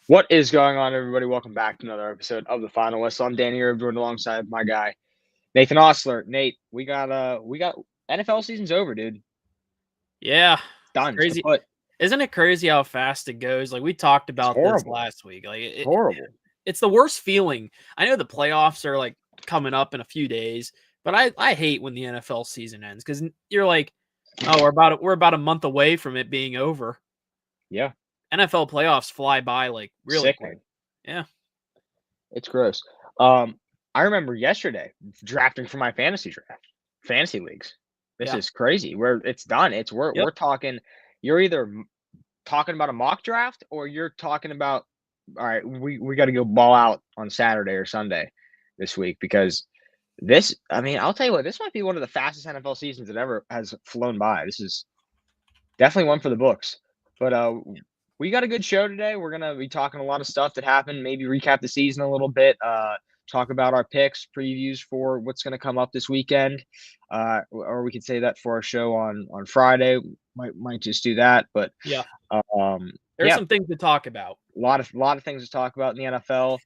What is going on, everybody? Welcome back to another episode of the Final Whistle. I'm Danny Irvin alongside my guy Nathan Osler. Nate, we got NFL season's over, dude. Yeah, it's Done. It's crazy. kaput. Isn't it crazy how fast it goes? Like we talked It's about this horrible. last week. Like It's horrible. it's the worst feeling. I know the playoffs are like coming up in a few days, but I hate when the NFL season ends because you're like, oh, we're about a month away from it being over. Yeah, NFL playoffs fly by like really quick. sickening. Yeah, It's gross. I remember yesterday drafting for my fantasy leagues. This yeah, is crazy. It's done. We're yep. talking. You're either talking about a mock draft or you're talking about all right, we got to go ball out on Saturday or Sunday this week because I'll tell you what, this might be one of the fastest NFL seasons that ever has flown by. This is definitely one for the books. But we got a good show today. We're gonna be talking a lot of stuff that happened, maybe recap the season a little bit, talk about our picks, previews for what's gonna come up this weekend. Or we could say that for our show on Friday. Might just do that. But Yeah. There's yeah, some things to talk about. lot of things to talk about in the NFL.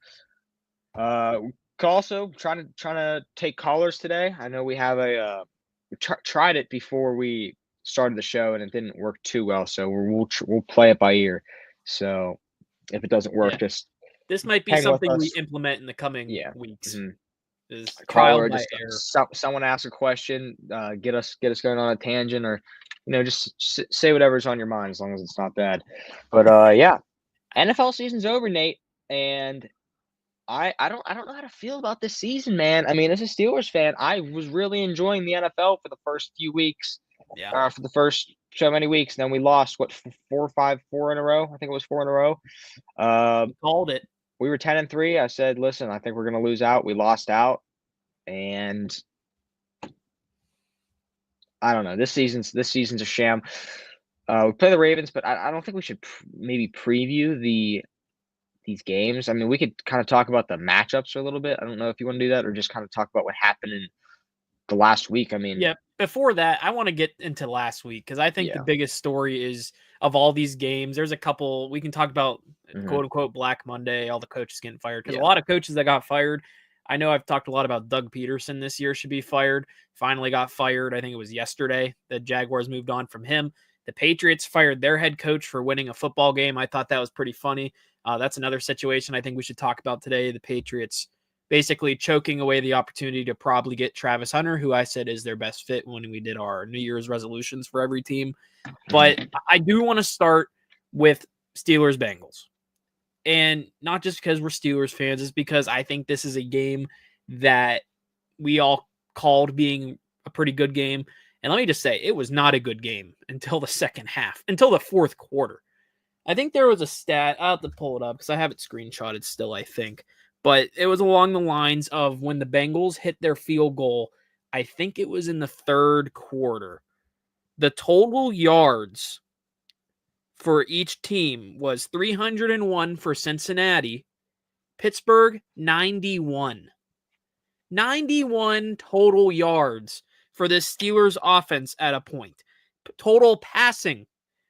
Also trying to take callers today. I know we have we tried it before we started the show and it didn't work too well, so we'll play it by ear. So if it doesn't work, Yeah. just This might be hang with something we us. implement in the coming Yeah. weeks. Mhm. Is A trial caller, by just error. someone ask a question, get us going on a tangent, or just say whatever's on your mind as long as it's not bad. But yeah, NFL season's over, Nate, and I don't know how to feel about this season, man. I mean, as a Steelers fan, I was really enjoying the NFL for the first few weeks, Yeah. for the first so many weeks. And then we lost what 4 in a row. I think it was 4 in a row. You called it. We were 10-3. I said, listen, I think we're gonna lose out. We lost out, and I don't know. This season's a sham. We play the Ravens, but I don't think we should maybe preview these games. I mean, we could kind of talk about the matchups for a little bit. I don't know if you want to do that or just kind of talk about what happened in the last week. I mean, Yeah. Before that, I want to get into last week because I think the yeah. biggest story is of all these games. There's a couple we can talk about, Mhm. quote unquote, Black Monday, all the coaches getting fired because a Yeah. lot of coaches that got fired. I know I've talked a lot about Doug Peterson this year should be fired. Finally got fired. I think it was yesterday. The Jaguars moved on from him. The Patriots fired their head coach for winning a football game. I thought that was pretty funny. That's another situation I think we should talk about today. The Patriots basically choking away the opportunity to probably get Travis Hunter, who I said is their best fit when we did our New Year's resolutions for every team. But Mhm. I do want to start with Steelers Bengals. And not just because we're Steelers fans, it's because I think this is a game that we all called being a pretty good game. And let me just say, it was not a good game until the second half, until the fourth quarter. I think there was a stat. I'll have to pull it up because I have it screenshotted still, I think. But it was along the lines of when the Bengals hit their field goal, I think it was in the third quarter. The total yards for each team was 301 for Cincinnati, Pittsburgh 91. 91 total yards for the Steelers offense at a point. Total passing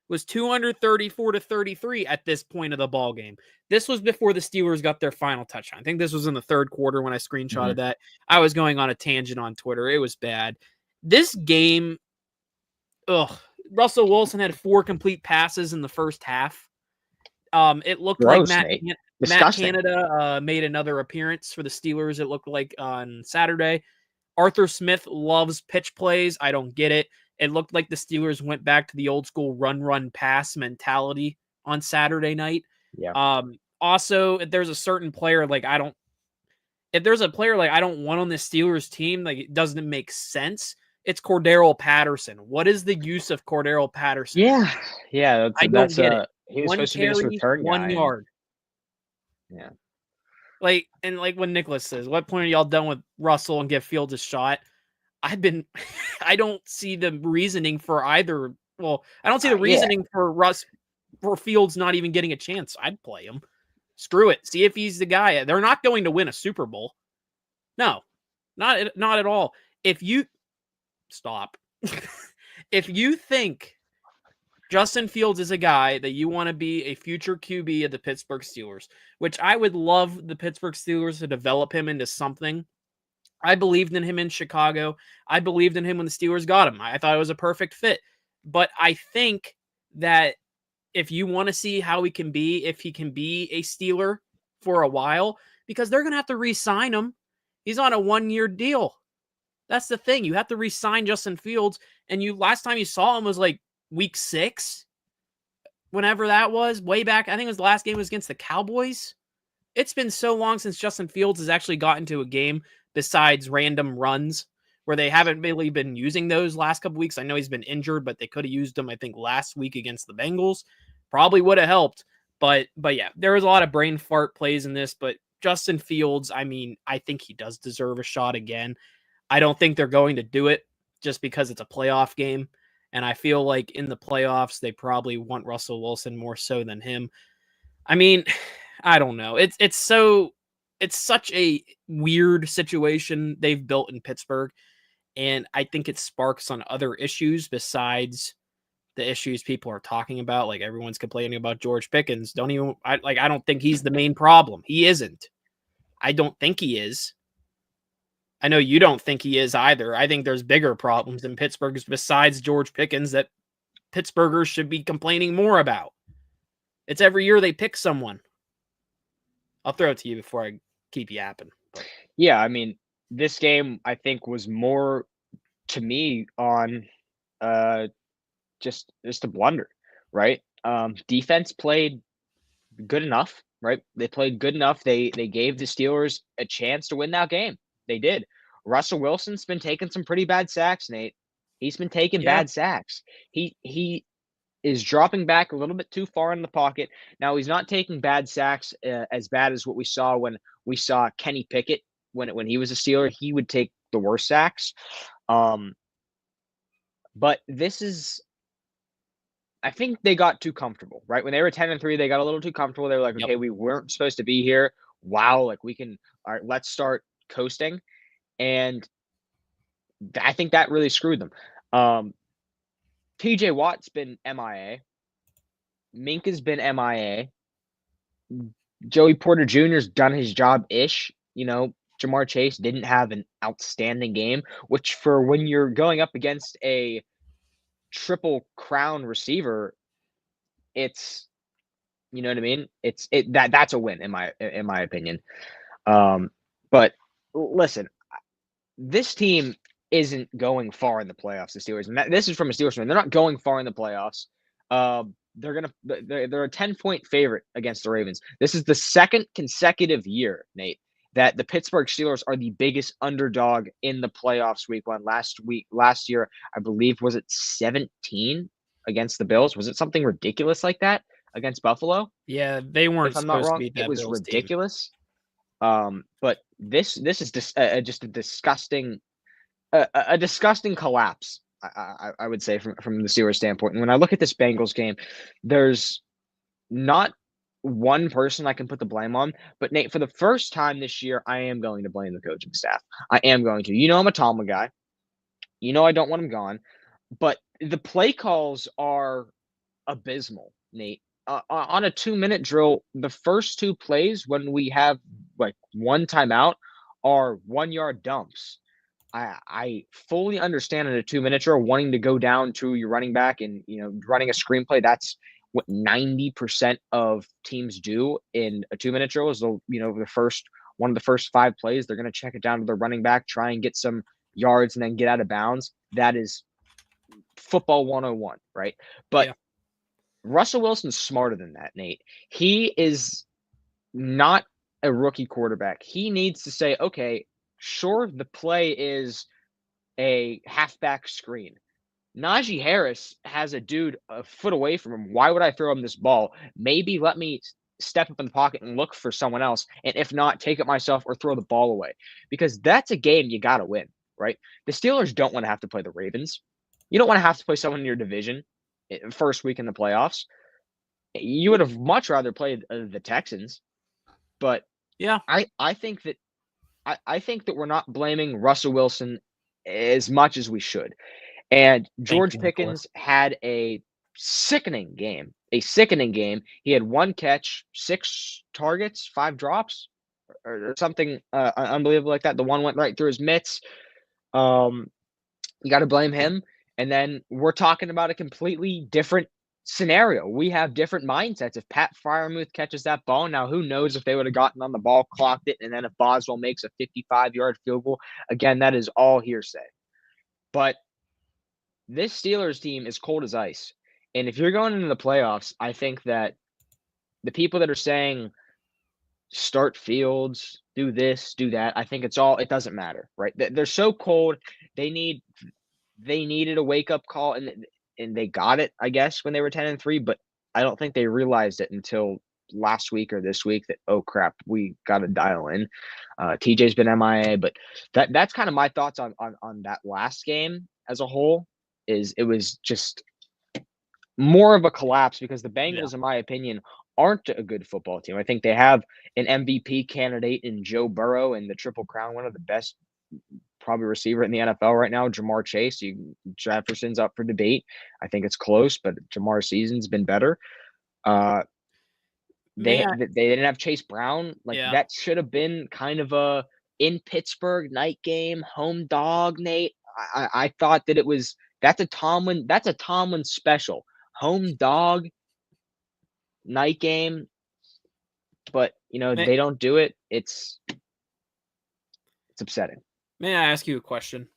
was 234 to 33 at this point of the ball game. This was before the Steelers got their final touchdown. I think this was in the third quarter when I screenshotted Mhm. that. I was going on a tangent on Twitter. It was bad. This game, ugh. Russell Wilson had 4 complete passes in the first half. It looked like Gross, Nate. Matt Disgusting. Canada made another appearance for the Steelers. It looked like on Saturday. Arthur Smith loves pitch plays. I don't get it. It looked like the Steelers went back to the old school run, pass mentality on Saturday night. Yeah. Also, if there's a certain player if there's a player like I don't want on the Steelers team, like it doesn't make sense. It's Cordero Patterson. What is the use of Cordero Patterson right Yeah. now? Yeah. I don't get it. He was 1 supposed to be this carry, return 1 guy, and yard. yeah. Like when Nicholas says, what point are y'all done with Russell and give Fields a shot? I've been I don't see the reasoning for either. Well, I don't see the Yeah. reasoning for Fields not even getting a chance. I'd play him. Screw it. See if he's the guy. They're not going to win a Super Bowl. No. Not at all. If you stop. If you think Justin Fields is a guy that you want to be a future QB of the Pittsburgh Steelers, which I would love the Pittsburgh Steelers to develop him into something. I believed in him in Chicago. I believed in him when the Steelers got him. I thought it was a perfect fit. But I think that if you want to see how he can be, if he can be a Steeler for a while, because they're going to have to re-sign him. He's on a 1-year deal. That's the thing. You have to re-sign Justin Fields. And last time you saw him was like week 6, whenever that was, way back. I think it was the last game was against the Cowboys. It's been so long since Justin Fields has actually gotten to a game besides random runs where they haven't really been using those last couple weeks. I know he's been injured, but they could have used him, I think, last week against the Bengals. Probably would have helped. But yeah, there was a lot of brain fart plays in this. But Justin Fields, I mean, I think he does deserve a shot again. I don't think they're going to do it just because it's a playoff game. And I feel like in the playoffs, they probably want Russell Wilson more so than him. I mean, I don't know. It's such a weird situation they've built in Pittsburgh. And I think it sparks on other issues besides the issues people are talking about. Like everyone's complaining about George Pickens. I don't think he's the main problem. He isn't. I don't think he is. I know you don't think he is either. I think there's bigger problems in Pittsburgh besides George Pickens that Pittsburghers should be complaining more about. It's every year they pick someone. I'll throw it to you before I keep yapping. But. Yeah, I mean, this game I think was more to me on just a blunder, right? Defense played good enough, right? They played good enough. They gave the Steelers a chance to win that game. They did. Russell Wilson's been taking some pretty bad sacks, Nate. He's been taking bad sacks. He is dropping back a little bit too far in the pocket. Now he's not taking bad sacks as bad as what we saw when we saw Kenny Pickett when he was a Steeler. He would take the worst sacks. But this is, I think they got too comfortable, right? When they were 10-3, they got a little too comfortable. They were like, okay, we weren't supposed to be here. Wow, like we can, all right, let's start coasting. And I think that really screwed them. TJ Watt's been MIA. Minka's been MIA. Joey Porter Jr.'s done his job-ish. You know, Jamar Chase didn't have an outstanding game, which for when you're going up against a triple crown receiver, it's, you know what I mean? That's a win in my opinion. But listen, this team isn't going far in the playoffs, the Steelers. And this is from a Steelers fan. They're not going far in the playoffs. They're a 10-point favorite against the Ravens. This is the second consecutive year, Nate, that the Pittsburgh Steelers are the biggest underdog in the playoffs week one. Last year, I believe, was it 17 against the Bills? Was it something ridiculous like that against Buffalo? Yeah, they weren't If I'm not supposed wrong, to beat that it was Bills ridiculous. But this is just a disgusting a disgusting collapse. I would say from the Steelers standpoint. And when I look at this Bengals game, there's not one person I can put the blame on. But Nate, for the first time this year, I am going to blame the coaching staff. I am going to. You know, I'm a Tomlin guy. You know, I don't want him gone. But the play calls are abysmal, Nate. On a 2-minute drill, the first 2 plays when we have like one timeout are 1-yard dumps. I fully understand in a 2-minute drill wanting to go down to your running back and, you know, running a screenplay. That's what 90% of teams do in a 2-minute drill is they'll, you know, one of the first 5 plays, they're going to check it down to the running back, try and get some yards and then get out of bounds. That is football 101, right? But Russell Wilson's smarter than that, Nate. He is not a rookie quarterback. He needs to say, okay, sure, the play is a halfback screen. Najee Harris has a dude a foot away from him. Why would I throw him this ball? Maybe let me step up in the pocket and look for someone else. And if not, take it myself or throw the ball away. Because that's a game you got to win, right? The Steelers don't want to have to play the Ravens. You don't want to have to play someone in your division first week in the playoffs. You would have much rather played the Texans. But yeah, I think that we're not blaming Russell Wilson as much as we should. And George Pickens had a sickening game. A sickening game. He had 1 catch, 6 targets, 5 drops, or something unbelievable like that. The one went right through his mitts. You got to blame him. And then we're talking about a completely different scenario. We have different mindsets. If Pat Freiermuth catches that ball, now who knows if they would have gotten on the ball, clocked it, and then if Boswell makes a 55-yard field goal. Again, that is all hearsay. But this Steelers team is cold as ice. And if you're going into the playoffs, I think that the people that are saying start Fields, do this, do that, I think it doesn't matter, right? They're so cold. They needed a wake-up call, and they got it, I guess, when they were 10-3, but I don't think they realized it until last week or this week that, oh crap, we got to dial in. TJ's been MIA, but that's kind of my thoughts on that last game as a whole. It was just more of a collapse because the Bengals, in my opinion, aren't a good football team. I think they have an MVP candidate in Joe Burrow and the Triple Crown, one of the best probably receiver in the NFL right now, Jamar Chase. Jefferson's up for debate. I think it's close, but Jamar's season's been better. They didn't have Chase Brown. That should have been kind of a in Pittsburgh night game, home dog, Nate. I thought that that's a Tomlin special. Home dog night game. But they don't do it. It's upsetting. May I ask you a question?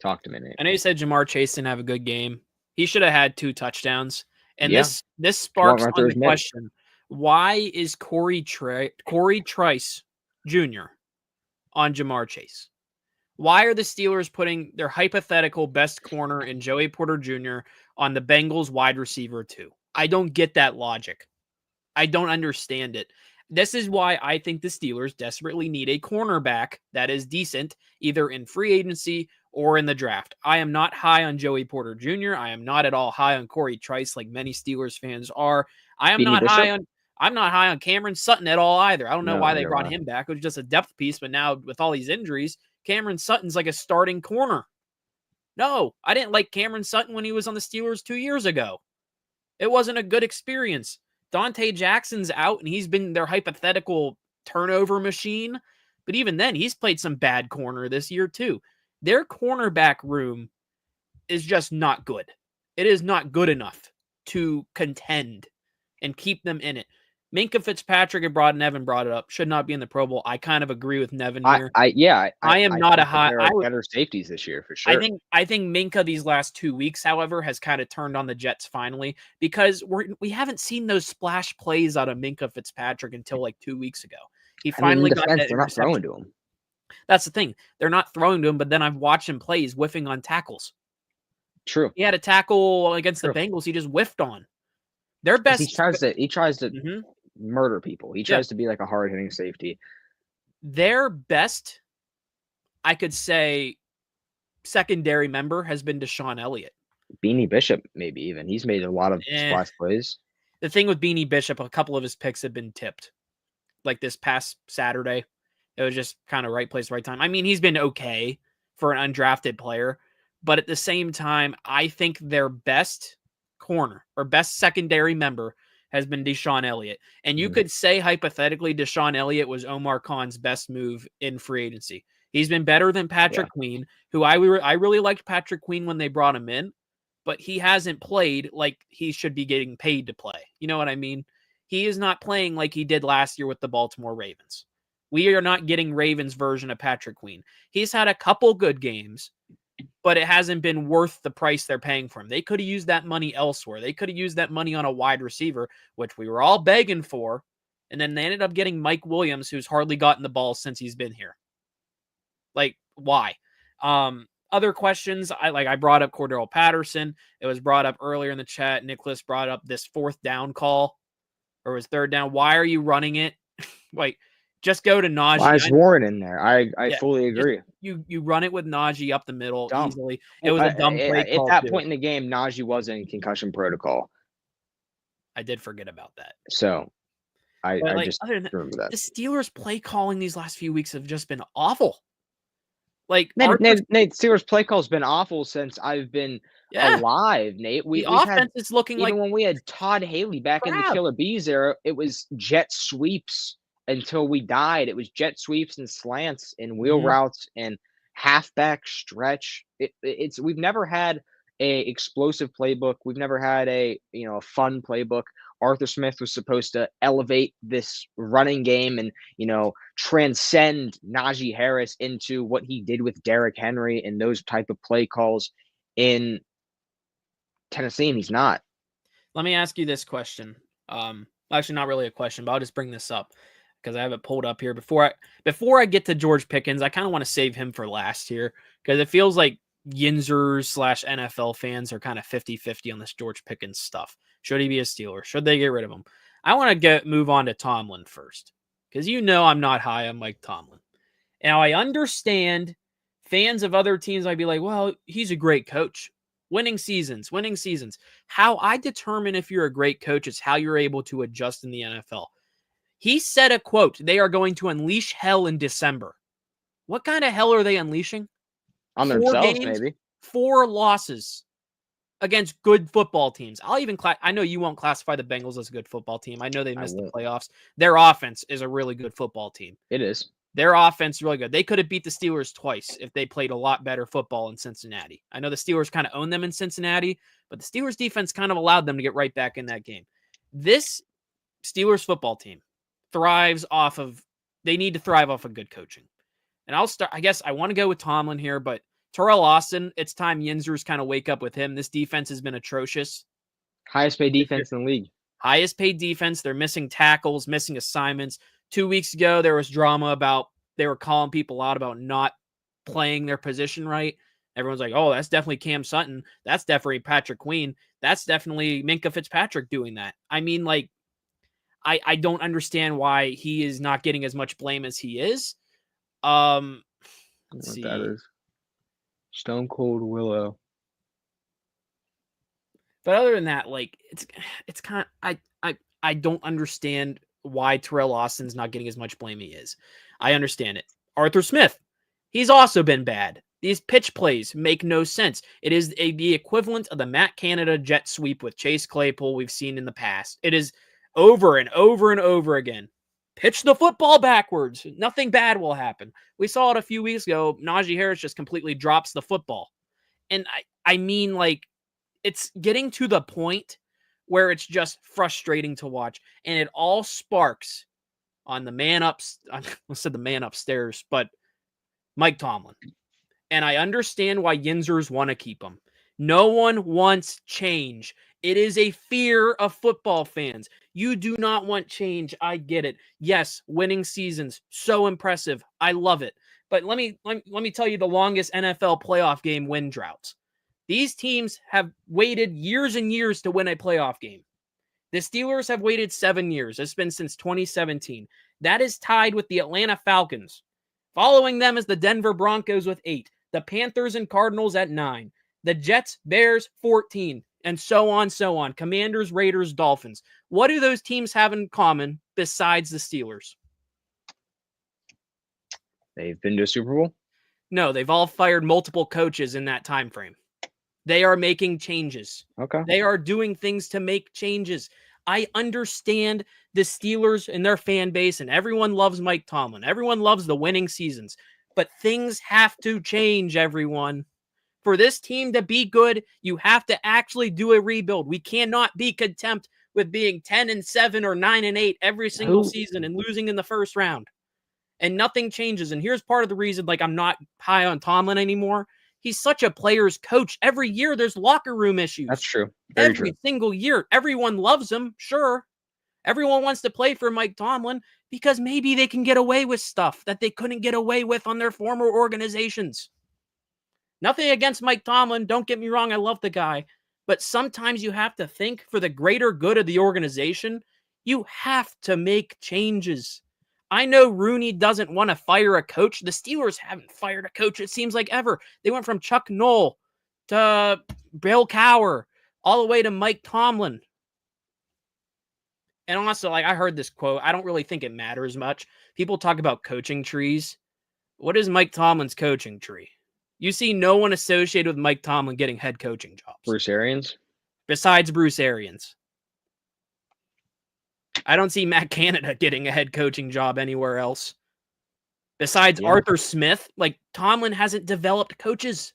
Talk to me, Nate. I know you said Jamar Chase didn't have a good game. He should have had 2 touchdowns. And this sparks on the question. Why is Corey Trice Jr. on Jamar Chase? Why are the Steelers putting their hypothetical best corner in Joey Porter Jr. on the Bengals wide receiver 2? I don't get that logic. I don't understand it. This is why I think the Steelers desperately need a cornerback that is decent, either in free agency or in the draft. I am not high on Joey Porter Jr. I am not at all high on Corey Trice like many Steelers fans are. I'm not high on Cameron Sutton at all either. I don't know why they brought him back. It was just a depth piece, but now with all these injuries, Cameron Sutton's like a starting corner. No, I didn't like Cameron Sutton when he was on the Steelers 2 years ago. It wasn't a good experience. Dante Jackson's out, and he's been their hypothetical turnover machine. But even then, he's played some bad corner this year, too. Their cornerback room is just not good. It is not good enough to contend and keep them in it. Minkah Fitzpatrick and Nevin brought it up. Should not be in the Pro Bowl. I kind of agree with Nevin here. I am not a high. Better safeties this year for sure. I think Minkah these last 2 weeks, however, has kind of turned on the Jets finally because we haven't seen those splash plays out of Minkah Fitzpatrick until like 2 weeks ago. He finally got that. They're not throwing to him. That's the thing. They're not throwing to him, but then I've watched him play. He's whiffing on tackles. True. He had a tackle against the Bengals. He just whiffed on. Their best. He tries to murder people. He tries to be like a hard-hitting safety. Their best, I could say, secondary member has been Deshaun Elliott. Beanie Bishop, maybe even. He's made a lot of splash plays. The thing with Beanie Bishop, a couple of his picks have been tipped. Like this past Saturday. It was just kind of right place, right time. I mean, he's been okay for an undrafted player. But at the same time, I think their best corner or best secondary member has been Deshaun Elliott. And you could say, hypothetically, Deshaun Elliott was Omar Khan's best move in free agency. He's been better than Patrick Queen, who I really liked Patrick Queen when they brought him in, but he hasn't played like he should be getting paid to play. You know what I mean? He is not playing like he did last year with the Baltimore Ravens. We are not getting Ravens' version of Patrick Queen. He's had a couple good games, but it hasn't been worth the price they're paying for him. They could have used that money elsewhere. They could have used that money on a wide receiver, which we were all begging for. And then they ended up getting Mike Williams, who's hardly gotten the ball since he's been here. Like, why? Other questions, I brought up Cordell Patterson. It was brought up earlier in the chat. Nicholas brought up this 4th down call, or was 3rd down. Why are you running it? Wait. Just go to Najee. Why is Warren in there? I fully agree. You run it with Najee up the middle easily. It was a dumb play at that point in the game. Najee was in concussion protocol. I did forget about that. So I just remember that. The Steelers play calling these last few weeks have just been awful. Like Nate, Steelers play call's been awful since I've been yeah, alive, Nate. the We've had offense is looking like even when we had Todd Haley back in the crap. Killer Bees era, it was jet sweeps until we died. It was jet sweeps and slants and wheel Mhm. routes and halfback stretch. It's we've never had a explosive playbook. We've never had a a fun playbook. Arthur Smith was supposed to elevate this running game and transcend Najee Harris into what he did with Derrick Henry and those type of play calls in Tennessee, and he's not. Let me ask you this question. Actually, not really a question, but I'll just bring this up because I have it pulled up here before I get to George Pickens. I kind of want to save him for last here because it feels like Yinzers / NFL fans are kind of 50-50 on this George Pickens stuff. Should he be a Steeler? Should they get rid of him? I want to move on to Tomlin first because I'm not high on Mike Tomlin. Now I understand fans of other teams might be like, well, he's a great coach. Winning seasons. How I determine if you're a great coach is how you're able to adjust in the NFL. He said a quote, they are going to unleash hell in December. What kind of hell are they unleashing? On 4 themselves, games, maybe. 4 losses against good football teams. I know you won't classify the Bengals as a good football team. I know they missed the playoffs. Their offense is a really good football team. It is. Their offense is really good. They could have beat the Steelers twice if they played a lot better football in Cincinnati. I know the Steelers kind of own them in Cincinnati, but the Steelers defense kind of allowed them to get right back in that game. This Steelers football team they need to thrive off of good coaching. And I guess I want to go with Tomlin here, but Terrell Austin, it's time Yinzers kind of wake up with him. This defense has been atrocious. Highest paid defense in the league. Highest paid defense. They're missing tackles, missing assignments. 2 weeks ago, there was drama about they were calling people out about not playing their position right. Everyone's like, oh, that's definitely Cam Sutton. That's definitely Patrick Queen. That's definitely Minkah Fitzpatrick doing that. I mean, like, I don't understand why he is not getting as much blame as he is. Let's see. That is Stone Cold Willow. But other than that, like, it's kind of I don't understand why Terrell Austin's not getting as much blame he is. I understand it. Arthur Smith, he's also been bad. These pitch plays make no sense. It is the equivalent of the Matt Canada jet sweep with Chase Claypool we've seen in the past. It is over and over and over again. Pitch the football backwards. Nothing bad will happen. We saw it a few weeks ago. Najee Harris just completely drops the football. And I mean, like, it's getting to the point where it's just frustrating to watch. And it all sparks on the man upstairs, but Mike Tomlin. And I understand why Yinzers want to keep him. No one wants change. It is a fear of football fans. You do not want change. I get it. Yes, winning seasons, so impressive. I love it. But let me tell you the longest NFL playoff game win droughts. These teams have waited years and years to win a playoff game. The Steelers have waited 7 years. It's been since 2017. That is tied with the Atlanta Falcons. Following them is the Denver Broncos with 8. The Panthers and Cardinals at 9. The Jets, Bears, 14. And so on. Commanders, Raiders, Dolphins. What do those teams have in common besides the Steelers? They've been to a Super Bowl? No, they've all fired multiple coaches in that time frame. They are making changes. Okay. They are doing things to make changes. I understand the Steelers and their fan base, and everyone loves Mike Tomlin. Everyone loves the winning seasons. But things have to change, everyone. For this team to be good, you have to actually do a rebuild. We cannot be content with being 10-7 or 9-8 every single season and losing in the first round. And nothing changes. And here's part of the reason, like, I'm not high on Tomlin anymore. He's such a player's coach. Every year there's locker room issues. That's true. Every single year. Everyone loves him, sure. Everyone wants to play for Mike Tomlin because maybe they can get away with stuff that they couldn't get away with on their former organizations. Nothing against Mike Tomlin. Don't get me wrong. I love the guy. But sometimes you have to think for the greater good of the organization. You have to make changes. I know Rooney doesn't want to fire a coach. The Steelers haven't fired a coach, it seems like, ever. They went from Chuck Noll to Bill Cowher all the way to Mike Tomlin. And also, like, I heard this quote. I don't really think it matters much. People talk about coaching trees. What is Mike Tomlin's coaching tree? You see no one associated with Mike Tomlin getting head coaching jobs. Bruce Arians? Besides Bruce Arians. I don't see Matt Canada getting a head coaching job anywhere else. Besides Arthur Smith, like Tomlin hasn't developed coaches.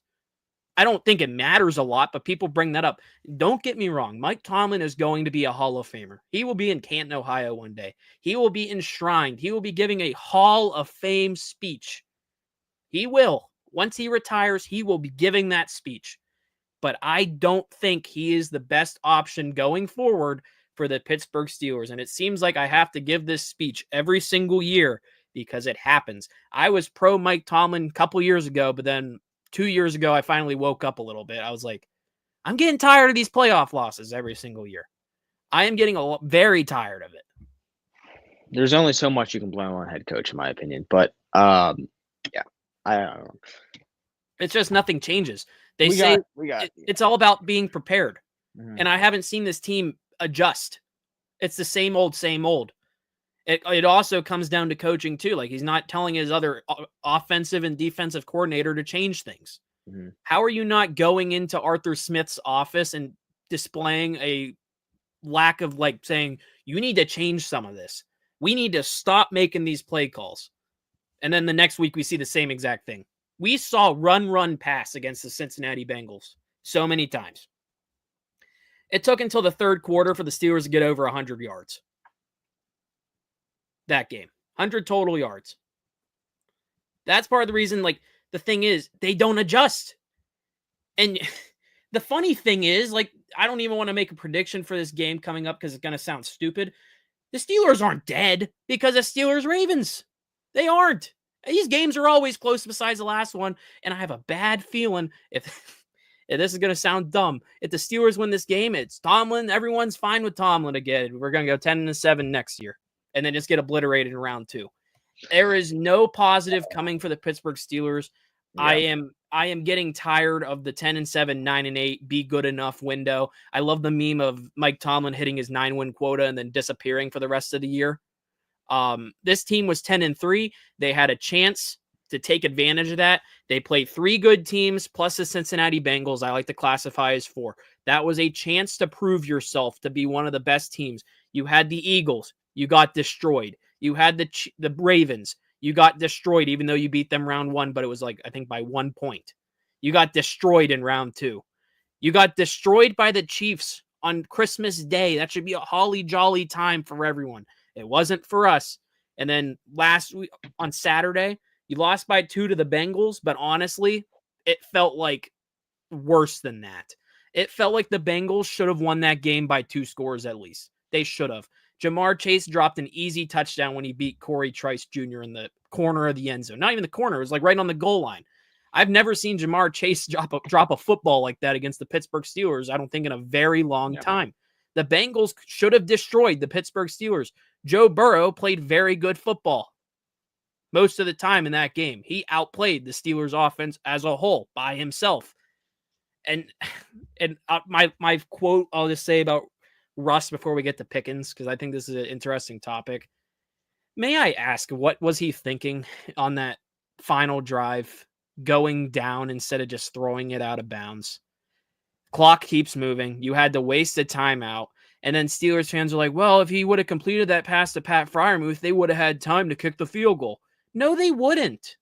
I don't think it matters a lot, but people bring that up. Don't get me wrong. Mike Tomlin is going to be a Hall of Famer. He will be in Canton, Ohio one day. He will be enshrined. He will be giving a Hall of Fame speech. He will. Once he retires, he will be giving that speech. But I don't think he is the best option going forward for the Pittsburgh Steelers. And it seems like I have to give this speech every single year because it happens. I was pro Mike Tomlin a couple years ago, but then 2 years ago, I finally woke up a little bit. I was like, I'm getting tired of these playoff losses every single year. I am getting very tired of it. There's only so much you can blame on a head coach, in my opinion. But, yeah, I don't know. It's just nothing changes. It's all about being prepared. Mm-hmm. And I haven't seen this team adjust. It's the same old, same old. It also comes down to coaching too. Like he's not telling his other offensive and defensive coordinator to change things. Mm-hmm. How are you not going into Arthur Smith's office and displaying a lack of like saying, you need to change some of this. We need to stop making these play calls. And then the next week we see the same exact thing. We saw run, pass against the Cincinnati Bengals so many times. It took until the third quarter for the Steelers to get over 100 yards. That game. 100 total yards. That's part of the reason, like, the thing is, they don't adjust. And the funny thing is, like, I don't even want to make a prediction for this game coming up because it's going to sound stupid. The Steelers aren't dead because of Steelers-Ravens. They aren't. These games are always close besides the last one, and I have a bad feeling if this is going to sound dumb. If the Steelers win this game, it's Tomlin. Everyone's fine with Tomlin again. We're going to go 10-7 next year. And then just get obliterated in round 2. There is no positive coming for the Pittsburgh Steelers. Yeah. I am getting tired of the 10-7, 9-8, be good enough window. I love the meme of Mike Tomlin hitting his 9-win quota and then disappearing for the rest of the year. This team was 10-3. They had a chance to take advantage of that. They played 3 good teams plus the Cincinnati Bengals. I like to classify as 4. That was a chance to prove yourself to be one of the best teams. You had the Eagles. You got destroyed. You had the Ravens. You got destroyed, even though you beat them round 1, but it was like, I think by 1 point. You got destroyed in round 2. You got destroyed by the Chiefs on Christmas Day. That should be a holly jolly time for everyone. It wasn't for us. And then last week on Saturday, you lost by 2 to the Bengals, but honestly, it felt like worse than that. It felt like the Bengals should have won that game by 2 scores at least. They should have. Jamar Chase dropped an easy touchdown when he beat Corey Trice Jr. in the corner of the end zone. Not even the corner. It was like right on the goal line. I've never seen Jamar Chase drop a football like that against the Pittsburgh Steelers, I don't think, in a very long time. The Bengals should have destroyed the Pittsburgh Steelers. Joe Burrow played very good football most of the time in that game. He outplayed the Steelers offense as a whole by himself. And my quote I'll just say about Russ before we get to Pickens, because I think this is an interesting topic. May I ask, what was he thinking on that final drive, going down instead of just throwing it out of bounds? Clock keeps moving. You had to waste a timeout. And then Steelers fans are like, well, if he would have completed that pass to Pat Freiermuth, they would have had time to kick the field goal. No, they wouldn't.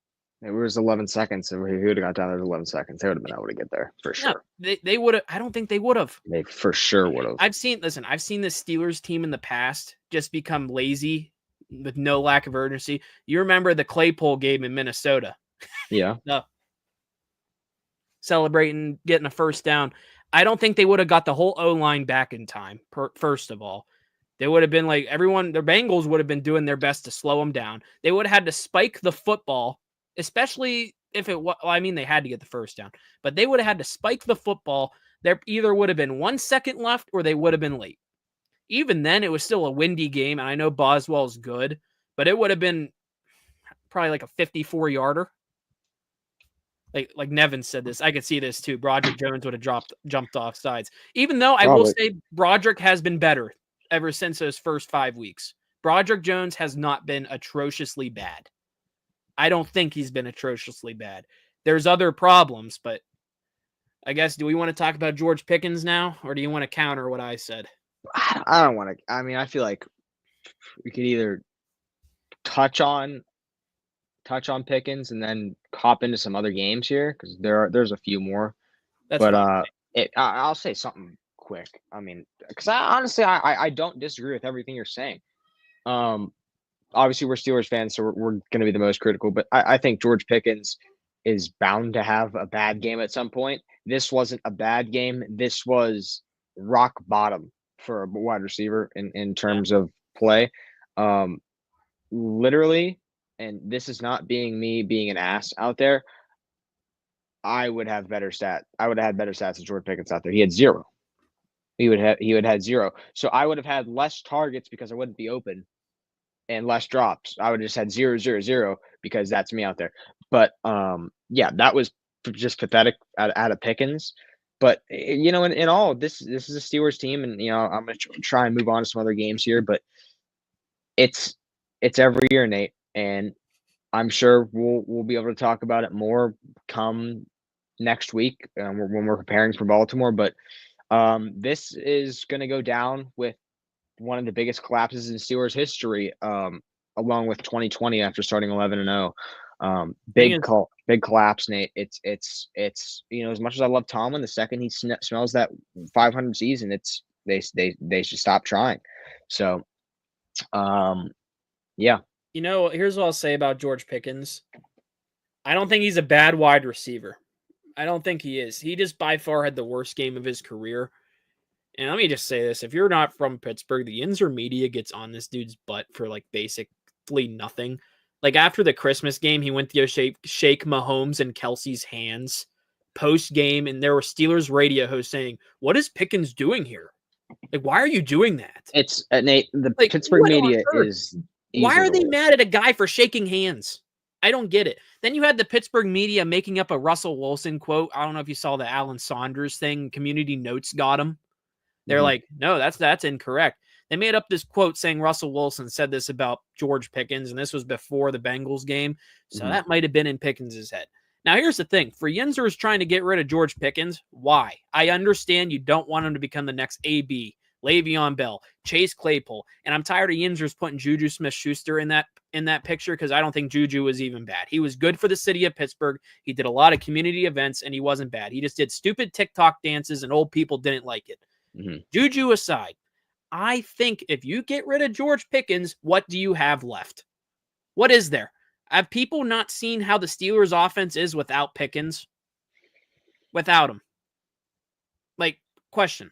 It was 11 seconds. If he would have got down there 11 seconds, they would have been able to get there for sure. No, they would have. I don't think they would have. They for sure would have. I've seen the Steelers team in the past just become lazy with no lack of urgency. You remember the Claypool game in Minnesota? Yeah. Celebrating, getting a first down. I don't think they would have got the whole O-line back in time, first of all. They would have been like everyone, the Bengals would have been doing their best to slow them down. They would have had to spike the football, especially if it was, well, I mean, they had to get the first down, but they would have had to spike the football. There either would have been 1 second left or they would have been late. Even then, it was still a windy game, and I know Boswell's good, but it would have been probably like a 54-yarder. Like Nevin said this, I could see this too. Broderick Jones would have jumped off sides. Even though I will say Broderick has been better ever since those first 5 weeks. Broderick Jones has not been atrociously bad. I don't think he's been atrociously bad. There's other problems, but I guess, do we want to talk about George Pickens now, or do you want to counter what I said? I don't want to. I mean, I feel like we could either touch on Pickens and then hop into some other games here because there's a few more. That's But fine. I'll say something quick. I mean, because honestly I don't disagree with everything you're saying. Obviously we're Steelers fans, so we're going to be the most critical. But I think George Pickens is bound to have a bad game at some point. This wasn't a bad game. This was rock bottom for a wide receiver in terms of play. Literally, and this is not being me being an ass out there. I would have better stats. I would have had better stats than George Pickens out there. He had 0. He would have had 0. So I would have had less targets because I wouldn't be open, and less drops. I would have just had 0, 0, 0 because that's me out there. But yeah, that was just pathetic out of Pickens. But in all, this is a Steelers team, and I'm gonna try and move on to some other games here. But it's every year, Nate, and I'm sure we'll be able to talk about it more come next week when we're preparing for Baltimore. But this is going to go down with one of the biggest collapses in Steelers history, along with 2020 after starting 11-0. Big collapse, Nate. It's as much as I love Tomlin, the second he smells that 500 season, they should stop trying. So, yeah. Here's what I'll say about George Pickens. I don't think he's a bad wide receiver. I don't think he is. He just by far had the worst game of his career. And let me just say this. If you're not from Pittsburgh, the Yinzer media gets on this dude's butt for like basically nothing. Like after the Christmas game, he went to go shake Mahomes and Kelsey's hands post game. And there were Steelers radio hosts saying, "What is Pickens doing here? Like, why are you doing that?" It's Nate, the Pittsburgh media is. Why are they mad at a guy for shaking hands? I don't get it. Then you had the Pittsburgh media making up a Russell Wilson quote. I don't know if you saw the Alan Saunders thing. Community Notes got him. They're like, no, that's incorrect. They made up this quote saying Russell Wilson said this about George Pickens, and this was before the Bengals game. So that might have been in Pickens' head. Now, here's the thing. For Yinzer is trying to get rid of George Pickens. Why? I understand you don't want him to become the next AB, Le'Veon Bell, Chase Claypool. And I'm tired of Yinzer's putting Juju Smith-Schuster in that picture because I don't think Juju was even bad. He was good for the city of Pittsburgh. He did a lot of community events, and he wasn't bad. He just did stupid TikTok dances, and old people didn't like it. Juju aside, I think if you get rid of George Pickens, what do you have left? What is there? Have people not seen how the Steelers' offense is without Pickens? Without him. Like, question.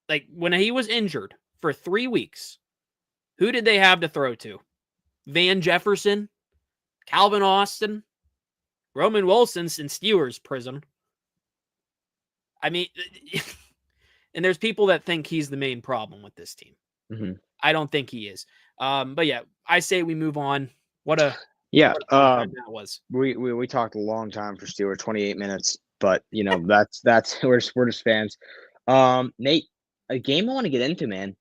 Like, when he was injured for 3 weeks, who did they have to throw to? Van Jefferson? Calvin Austin? Roman Wilson's in Steelers prison. I mean, and there's people that think he's the main problem with this team. I don't think he is. But yeah, I say we move on. That was. We talked a long time for Steelers, 28 minutes, but that's we're just fans. Nate, a game I want to get into, man.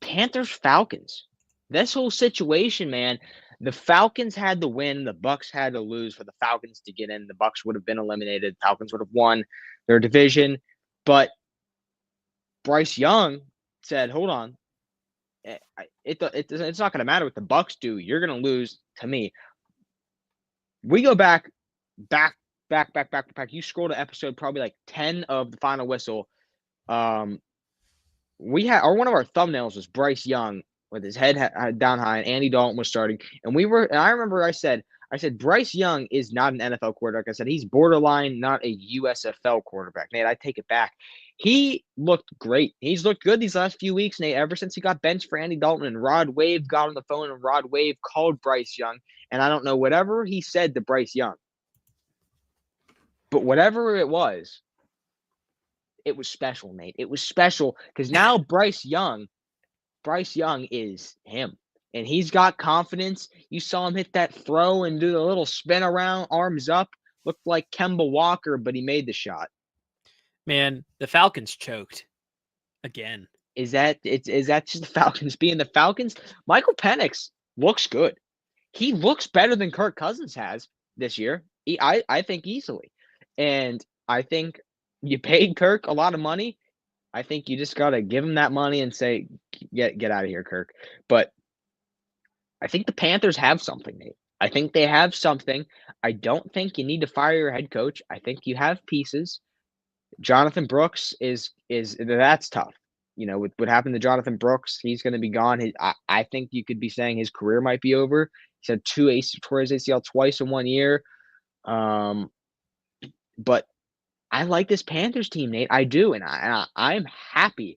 Panthers Falcons. This whole situation, man. The Falcons had to win. The Bucs had to lose for the Falcons to get in. The Bucs would have been eliminated. Falcons would have won their division, but Bryce Young said, "Hold on, it's not going to matter what the Bucs do. You're going to lose to me." We go back. You scroll to episode probably like 10 of the Final Whistle. We had one of our thumbnails was Bryce Young with his head down high, and Andy Dalton was starting. And I remember I said Bryce Young is not an NFL quarterback. I said he's borderline not a USFL quarterback. Nate, I take it back. He looked great. He's looked good these last few weeks, Nate, ever since he got benched for Andy Dalton, and Rod Wave got on the phone, and Rod Wave called Bryce Young. And I don't know whatever he said to Bryce Young, but whatever it was special, Nate. It was special because now Bryce Young is him. And he's got confidence. You saw him hit that throw and do the little spin around, arms up. Looked like Kemba Walker, but he made the shot. Man, the Falcons choked again. Is that just the Falcons being the Falcons? Michael Penix looks good. he looks better than Kirk Cousins has this year. I think easily. And I think you paid Kirk a lot of money. I think you just got to give him that money and say, get out of here, Kirk. But I think the Panthers have something, Nate. I think they have something. I don't think you need to fire your head coach. I think you have pieces. Jonathan Brooks is that's tough. You know, with what happened to Jonathan Brooks, he's going to be gone. I think you could be saying his career might be over. He's had tore his ACL twice in 1 year. But I like this Panthers team, Nate. I do, and I'm happy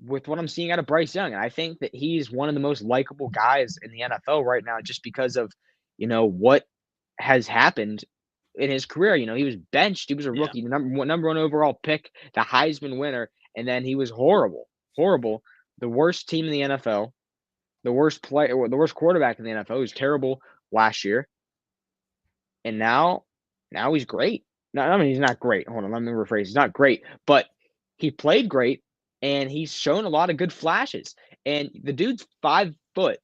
with what I'm seeing out of Bryce Young. And I think that he's one of the most likable guys in the NFL right now, just because of, what has happened in his career. He was benched. He was a rookie, the number one overall pick, the Heisman winner, and then he was horrible. The worst team in the NFL, the worst player, the worst quarterback in the NFL. He was terrible last year, and now he's great. No, I mean he's not great. Hold on, let me rephrase. He's not great, but he played great, and he's shown a lot of good flashes. And the dude's 5 foot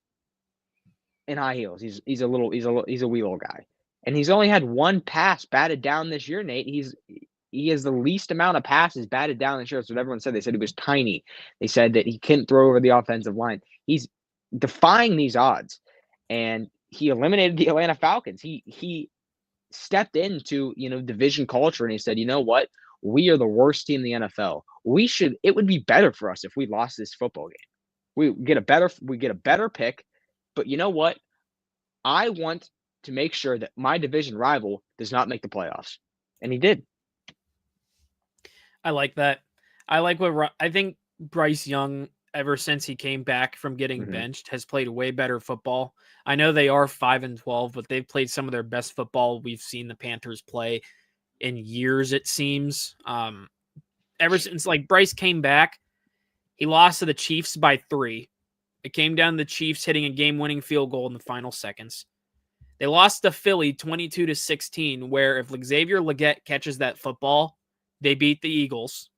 in high heels. He's a wee little guy. And he's only had 1 pass batted down this year, Nate. He has the least amount of passes batted down this year. That's what everyone said. They said he was tiny. They said that he couldn't throw over the offensive line. He's defying these odds. And he eliminated the Atlanta Falcons. He stepped into, division culture, and he said, you know what? We are the worst team in the NFL. It would be better for us if we lost this football game. We get a better pick. But you know what? I want to make sure that my division rival does not make the playoffs. And he did. I like that. I think Bryce Young, ever since he came back from getting benched, has played way better football. I know they are 5-12, but they've played some of their best football we've seen the Panthers play in years, it seems. Ever since Bryce came back, he lost to the Chiefs by 3. It came down to the Chiefs hitting a game-winning field goal in the final seconds. They lost to Philly 22-16, where if Xavier Legette catches that football, they beat the Eagles.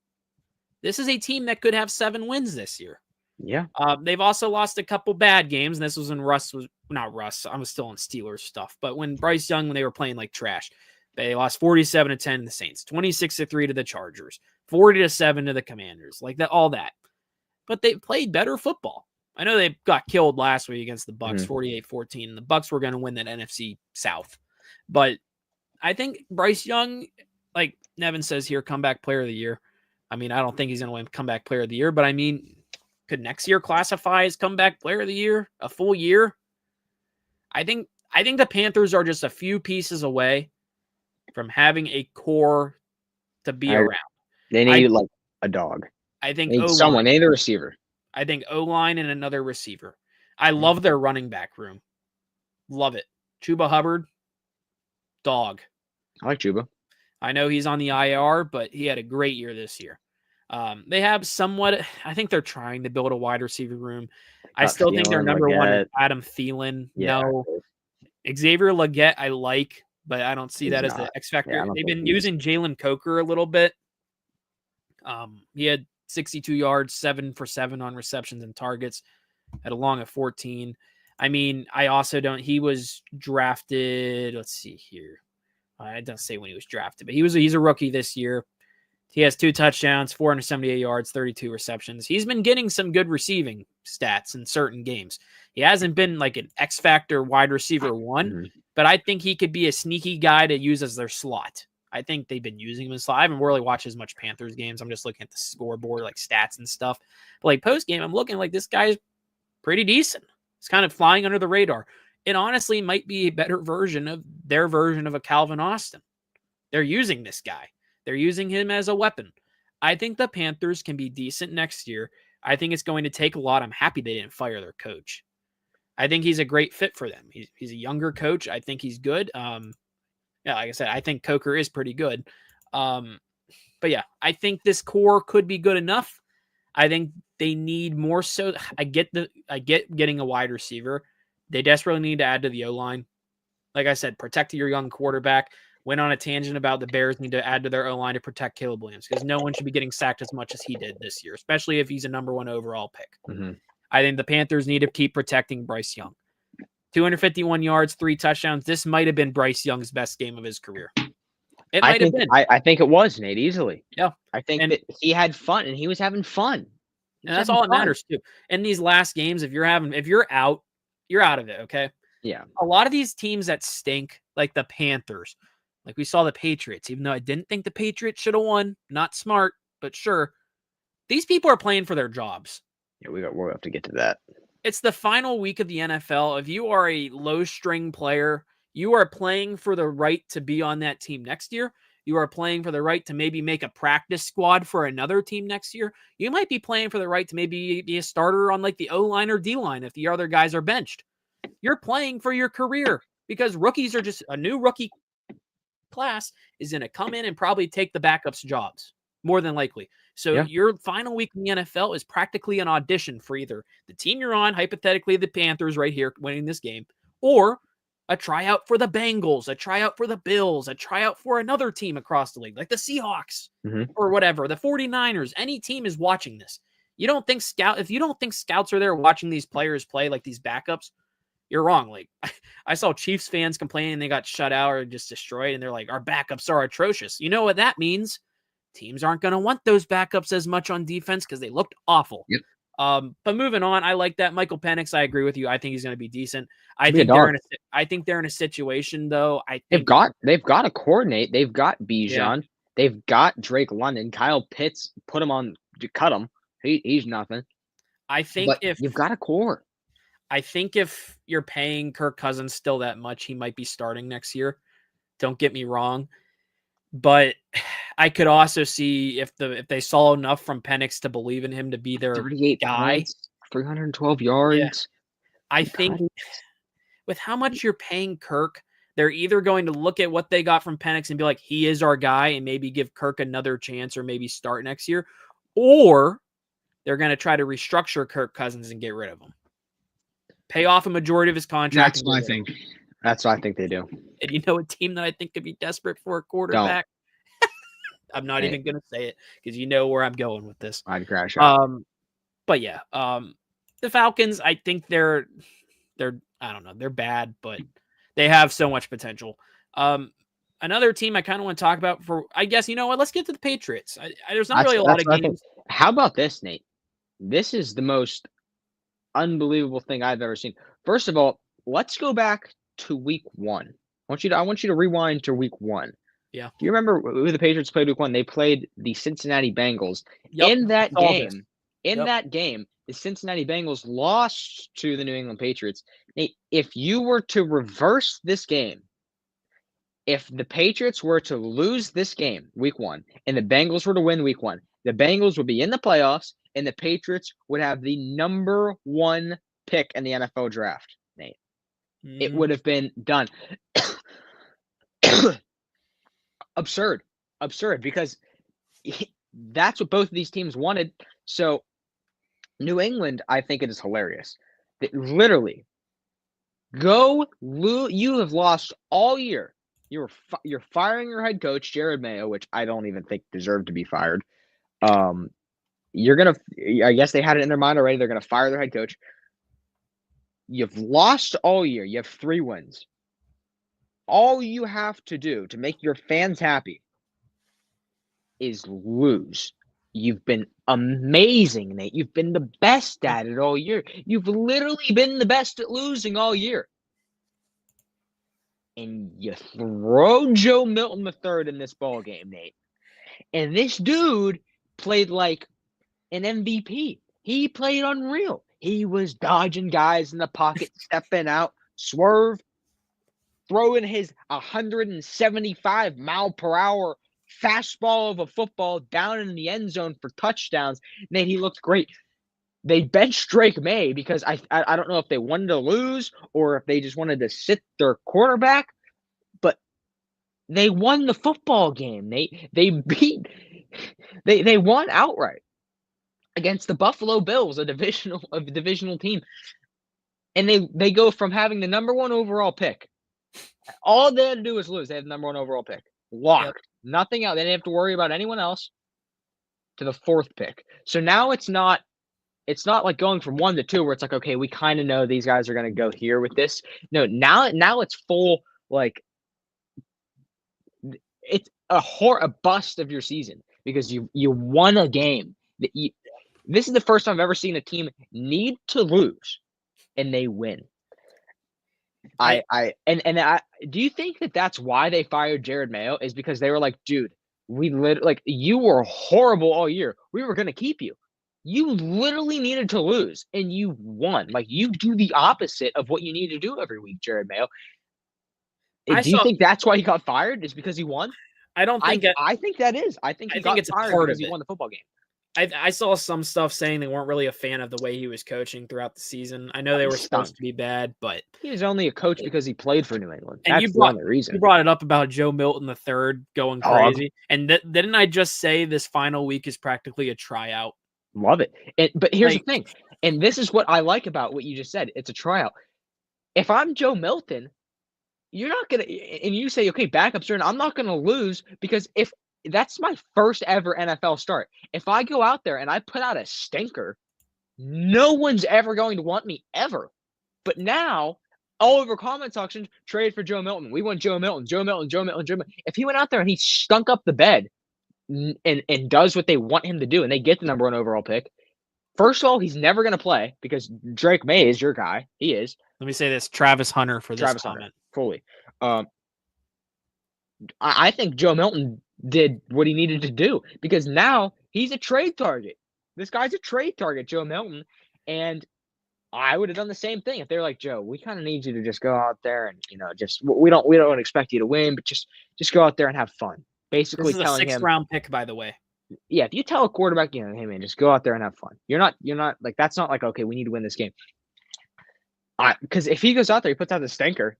This is a team that could have 7 wins this year. Yeah. They've also lost a couple bad games, and this was when I was still on Steelers stuff, but when Bryce Young, when they were playing like trash, they lost 47-10 to the Saints, 26-3 to the Chargers, 40-7 to the Commanders, all that. But they played better football. I know they got killed last week against the Bucks, 48-14. The Bucks were going to win that NFC South. But I think Bryce Young, like Nevin says here, comeback player of the year. I mean, I don't think he's going to win comeback player of the year, but I mean, could next year classify as comeback player of the year? A full year? I think the Panthers are just a few pieces away from having a core to be around. They need a dog. I think they need a receiver. I think O-line and another receiver. I love their running back room. Love it. Chuba Hubbard, dog. I like Chuba. I know he's on the IR, but he had a great year this year. They have I think they're trying to build a wide receiver room. I still think their number one is Adam Thielen. Yeah. No. Xavier Legette I like, but I don't see that as the X factor. Yeah, they've been using Jalen Coker a little bit. He had 62 yards, 7 for 7 on receptions and targets, at a long of 14. I mean, he was drafted, let's see here. I don't say when he was drafted, but he's a rookie this year. He has 2 touchdowns, 478 yards, 32 receptions. He's been getting some good receiving stats in certain games. He hasn't been like an X factor wide receiver 1, but I think he could be a sneaky guy to use as their slot. I think they've been using him in slot. I haven't really watched as much Panthers games. I'm just looking at the scoreboard, like stats and stuff. But post game, I'm looking like this guy's pretty decent. He's kind of flying under the radar. It honestly might be a better version of their version of a Calvin Austin. They're using this guy. They're using him as a weapon. I think the Panthers can be decent next year. I think it's going to take a lot. I'm happy they didn't fire their coach. I think he's a great fit for them. He's a younger coach. I think he's good. Yeah, like I said, I think Coker is pretty good. But yeah, I think this core could be good enough. I think they need more so. I get getting a wide receiver. They desperately need to add to the O-line. Like I said, protect your young quarterback. Went on a tangent about the Bears need to add to their O-line to protect Caleb Williams, because no one should be getting sacked as much as he did this year, especially if he's a number 1 overall pick. I think the Panthers need to keep protecting Bryce Young. 251 yards, 3 touchdowns. This might have been Bryce Young's best game of his career. It I might have think been. I think it was, Nate, easily. Yeah. I think And- that he had fun, and he was having fun. And that's all that matters too. In these last games, if you're out, you're out of it. Okay. Yeah. A lot of these teams that stink, like the Panthers, like we saw the Patriots, even though I didn't think the Patriots should have won, not smart, but sure. These people are playing for their jobs. Yeah, we'll have to get to that. It's the final week of the NFL. If you are a low string player, you are playing for the right to be on that team next year. You are playing for the right to maybe make a practice squad for another team next year. You might be playing for the right to maybe be a starter on like the O-line or D-line if the other guys are benched. You're playing for your career because rookies are just a new rookie class is going to come in and probably take the backups' jobs more than likely. So your final week in the NFL is practically an audition for either the team you're on, hypothetically the Panthers right here winning this game, or a tryout for the Bengals, a tryout for the Bills, a tryout for another team across the league, like the Seahawks or whatever, the 49ers. Any team is watching this. You don't think if you don't think scouts are there watching these players play like these backups, you're wrong. Like I saw Chiefs fans complaining they got shut out or just destroyed, and they're like, our backups are atrocious. You know what that means? Teams aren't going to want those backups as much on defense because they looked awful. Yep. But moving on, I like that. Michael Penix, I agree with you. I think he's going to be decent. I think they're in a situation though. They've got to coordinate. They've got Bijan. Yeah. They've got Drake London. Kyle Pitts, put him on to cut him. He's nothing. I think if you've got a core. I think if you're paying Kirk Cousins still that much, he might be starting next year. Don't get me wrong. But I could also see if they saw enough from Penix to believe in him to be their 38 guy. Points, 312 yards. Yeah. I think with how much you're paying Kirk, they're either going to look at what they got from Penix and be like, he is our guy, and maybe give Kirk another chance or maybe start next year, or they're going to try to restructure Kirk Cousins and get rid of him. Pay off a majority of his contract. That's what I think. That's what I think they do. And you know a team that I think could be desperate for a quarterback? I'm not even going to say it because you know where I'm going with this. I'd crash out. But yeah, the Falcons, I think they're I don't know, they're bad, but they have so much potential. Another team I kind of want to talk about I guess, you know what? Let's get to the Patriots. There's not really a lot of games. How about this, Nate? This is the most unbelievable thing I've ever seen. First of all, let's go back to week 1. I want you to rewind to week 1. Yeah. Do you remember who the Patriots played week 1? They played the Cincinnati Bengals. Yep. In that game, the Cincinnati Bengals lost to the New England Patriots. Nate, if you were to reverse this game, if the Patriots were to lose this game, week 1, and the Bengals were to win week 1, the Bengals would be in the playoffs, and the Patriots would have the number 1 pick in the NFL draft, Nate. It would have been done. Absurd, because that's what both of these teams wanted. So New England, I think it is hilarious. That literally, you have lost all year. You're firing your head coach, Jared Mayo, which I don't even think deserved to be fired. I guess they had it in their mind already. They're going to fire their head coach. You've lost all year. You have 3 wins. All you have to do to make your fans happy is lose. You've been amazing, Nate. You've been the best at it all year. You've literally been the best at losing all year. And you throw Joe Milton III in this ball game, Nate. And this dude played like an MVP. He played unreal. He was dodging guys in the pocket, stepping out, swerve, throwing his 175-mile-per-hour fastball of a football down in the end zone for touchdowns. Man, he looked great. They benched Drake May because I don't know if they wanted to lose or if they just wanted to sit their quarterback, but they won the football game. They won outright against the Buffalo Bills, a divisional team. And they go from having the number 1 overall pick. All they had to do was lose. They had the number 1 overall pick. Locked. Yep. Nothing else. They didn't have to worry about anyone else to the 4th pick. So now it's not it's not like going from 1 to 2 where it's like, okay, we kind of know these guys are going to go here with this. No, now it's full like it's a bust of your season because you won a game that you. This is the first time I've ever seen a team need to lose and they win. I do you think that that's why they fired Jared Mayo is because they were like, dude, you were horrible all year. We were going to keep you. You literally needed to lose and you won. Like you do the opposite of what you need to do every week, Jared Mayo. Do you think that's why he got fired? Is because he won? I don't think I think that is. I think he got fired because he won the football game. I saw some stuff saying they weren't really a fan of the way he was coaching throughout the season. I know they were supposed to be bad, but he was only a coach because he played for New England. And that's the only reason. You brought it up about Joe Milton III going crazy. And didn't I just say this final week is practically a tryout? Love it. But here's the thing. And this is what I like about what you just said. It's a tryout. If I'm Joe Milton, you're not going to – and you say, okay, backups are in. I'm not going to lose because if – that's my first ever NFL start. If I go out there and I put out a stinker, no one's ever going to want me ever. But now, all over comment sections, trade for Joe Milton. We want Joe Milton, Joe Milton, Joe Milton, Joe Milton. If he went out there and he stunk up the bed and does what they want him to do and they get the number 1 overall pick, first of all, he's never going to play because Drake May is your guy. He is. Let me say this, Travis Hunter for this comment. Fully. I think Joe Milton did what he needed to do because now he's a trade target. This guy's a trade target, Joe Milton. And I would have done the same thing if they were like, Joe, we kind of need you to just go out there and, just we don't expect you to win, but just go out there and have fun. Basically, this is telling a 6th round pick, by the way. Yeah, if you tell a quarterback, hey man, just go out there and have fun. You're not like that's not like okay, we need to win this game. Because if he goes out there, he puts out the stinker.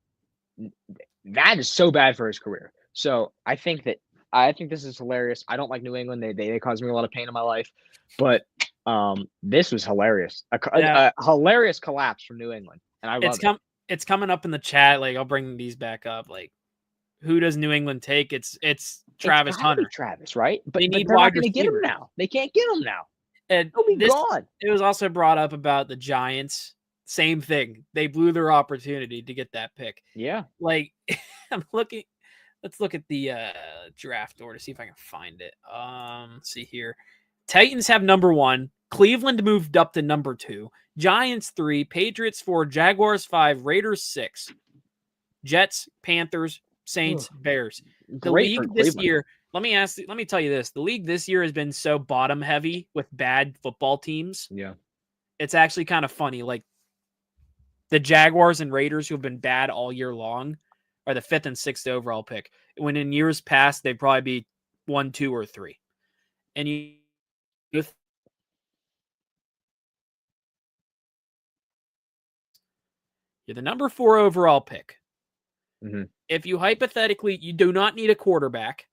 That is so bad for his career. So I think this is hilarious. I don't like New England. They cause me a lot of pain in my life. But this was hilarious. A hilarious collapse from New England. And I love it. It's coming up in the chat. Like I'll bring these back up. Like who does New England take? It's Travis Hunter. Travis, right? But they need they're not going to get him now. They can't get him now. And he'll be gone. It was also brought up about the Giants. Same thing. They blew their opportunity to get that pick. Yeah. Like I'm looking. Let's look at the draft order, see if I can find it. Let's see here. Titans have number 1. Cleveland moved up to number 2. Giants 3. Patriots 4. Jaguars 5. Raiders 6. Jets, Panthers, Saints, Bears. The league this year, let me tell you this. The league this year has been so bottom heavy with bad football teams. Yeah. It's actually kind of funny. Like the Jaguars and Raiders, who have been bad all year long, are the 5th and 6th overall pick. When in years past, they'd probably be 1, 2, or 3. And you're the number 4 overall pick. Mm-hmm. If you hypothetically, you do not need a quarterback,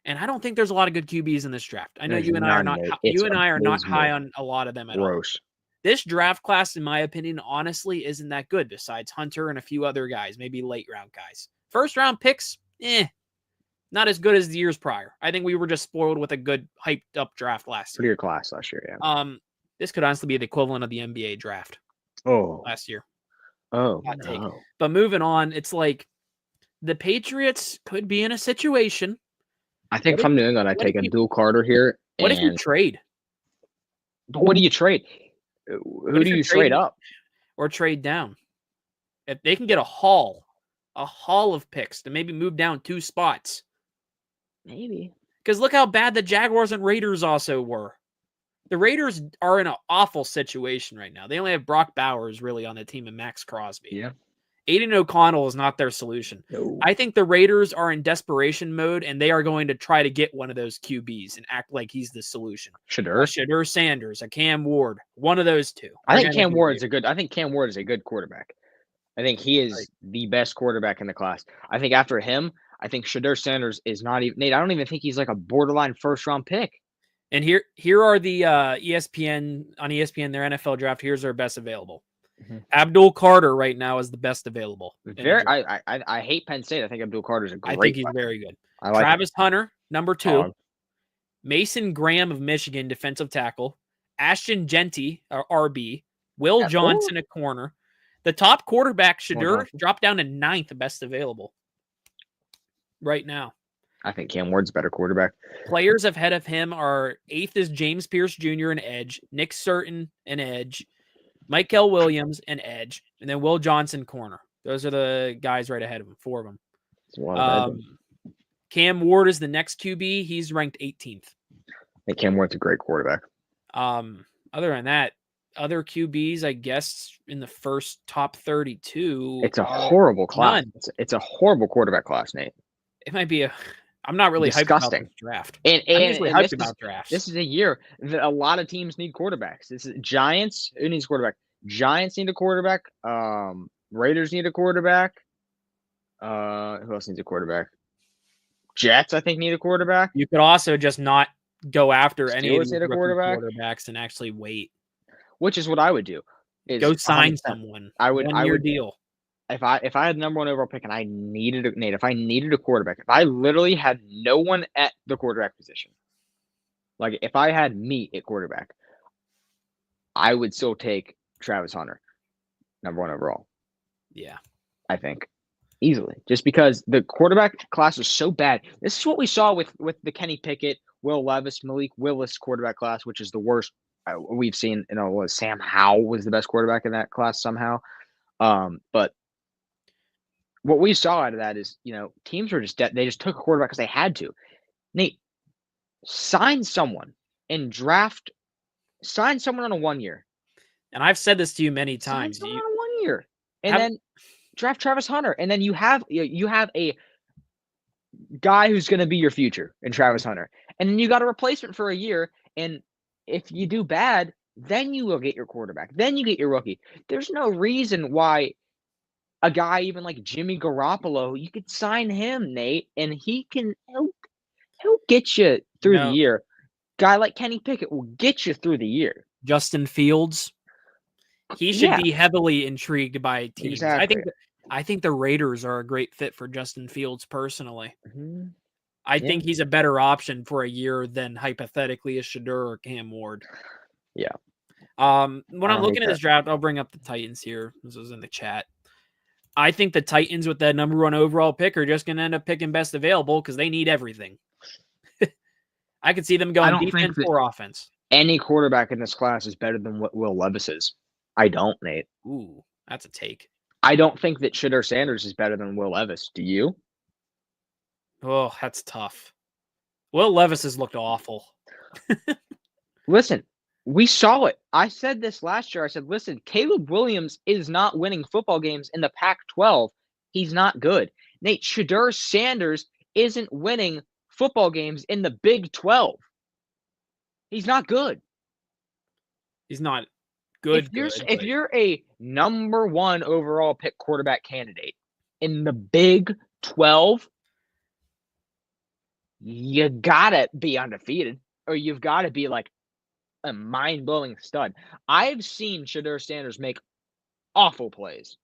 and I don't think there's a lot of good QBs in this draft. I know you and I are not. You and I are not high on a lot of them at all. This draft class, in my opinion, honestly, isn't that good. Besides Hunter and a few other guys, maybe late round guys. 1st round picks, not as good as the years prior. I think we were just spoiled with a good hyped up draft last year. Pretty good class last year, yeah. This could honestly be the equivalent of the NBA draft. Last year. Oh, no. But moving on, it's like the Patriots could be in a situation. I think from New England, I take Abdul Carter here. What if you trade? But what do you trade? Who do you trade up? Or trade down? If they can get a haul of picks to maybe move down 2 spots. Maybe. Because look how bad the Jaguars and Raiders also were. The Raiders are in an awful situation right now. They only have Brock Bowers really on the team and Max Crosby. Yeah. Aiden O'Connell is not their solution. No. I think the Raiders are in desperation mode, and they are going to try to get one of those QBs and act like he's the solution. Shedeur Sanders, a Cam Ward, one of those two. I think Cam Ward is a good quarterback. I think he is the best quarterback in the class. I think after him, I think Shedeur Sanders is not even. Nate, I don't even think he's like a borderline 1st round pick. And here are the ESPN their NFL draft. Here's their best available. Mm-hmm. Abdul Carter right now is the best available. I hate Penn State. I think Abdul Carter is a great. I think he's very good. Travis Hunter, number 2. Mason Graham of Michigan, defensive tackle. Ashton Genty, or RB, Will At 4? Johnson at corner. The top quarterback, Will Shedeur, Johnson. dropped down to 9th best available right now. I think Cam Ward's a better quarterback. Players ahead of him are 8th is James Pierce Jr. an edge, Nick Surton an edge, Michael Williams an edge, and then Will Johnson corner. Those are the guys right ahead of him, 4 of them. It's a lot of edge. Cam Ward is the next QB. He's ranked 18th. I think Cam Ward's a great quarterback. Other than that, other QBs, I guess, in the first top 32. It's a horrible class. None. It's a horrible quarterback class, Nate. It might be I'm not really hyped about this draft. And I'm usually hyped about drafts. This is a year that a lot of teams need quarterbacks. This is Giants. Who needs a quarterback? Giants need a quarterback. Raiders need a quarterback. Who else needs a quarterback? Jets, I think, need a quarterback. You could also just not go after any of Steelers these need a quarterback. quarterbacks and actually wait. Which is what I would do. Is Go sign 100%. someone. I would. One-year deal. If I had the number 1 overall pick and I needed if I needed a quarterback, if I literally had no one at the quarterback position, like if I had me at quarterback, I would still take Travis Hunter, number 1 overall. Yeah, I think easily, just because the quarterback class was so bad. This is what we saw with the Kenny Pickett, Will Levis, Malik Willis quarterback class, which is the worst we've seen. Sam Howell was the best quarterback in that class somehow, but. What we saw out of that is, teams were they just took a quarterback because they had to. Nate, sign someone and sign someone on a 1 year. And I've said this to you many times. Sign someone on a 1 year, and then draft Travis Hunter, and then you have a guy who's going to be your future in Travis Hunter, and then you got a replacement for a year. And if you do bad, then you will get your quarterback. Then you get your rookie. There's no reason why. A guy even like Jimmy Garoppolo, you could sign him, Nate, and he'll get you through the year. Guy like Kenny Pickett will get you through the year. Justin Fields, he should be heavily intrigued by teams. Exactly. I think the Raiders are a great fit for Justin Fields personally. Mm-hmm. I think he's a better option for a year than hypothetically a Shedeur or Cam Ward. Yeah. When I'm looking at this draft, I'll bring up the Titans here. This was in the chat. I think the Titans with that number 1 overall pick are just going to end up picking best available because they need everything. I could see them going defense or offense. Any quarterback in this class is better than what Will Levis is. I don't, Nate. Ooh, that's a take. I don't think that Shedeur Sanders is better than Will Levis. Do you? Oh, that's tough. Will Levis has looked awful. Listen. We saw it. I said this last year. I said, listen, Caleb Williams is not winning football games in the Pac-12. He's not good. Nate, Shedeur Sanders isn't winning football games in the Big 12. He's not good. He's not good. If you're a number 1 overall pick quarterback candidate in the Big 12, you gotta be undefeated, or you've got to be like a mind-blowing stud. I've seen Shedeur Sanders make awful plays.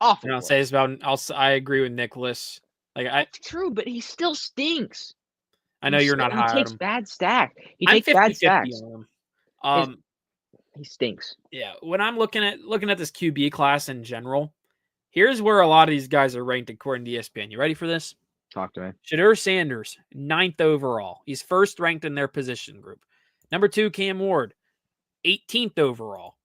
Awful. I'll say this about. I agree with Nicholas. It's true, but he still stinks. I know you're not high on him. He takes bad stacks. He takes bad stacks. He stinks. Yeah, when I'm looking at this QB class in general, here's where a lot of these guys are ranked according to ESPN. You ready for this? Talk to me. Shedeur Sanders, 9th overall. He's first ranked in their position group. Number 2, Cam Ward, 18th overall.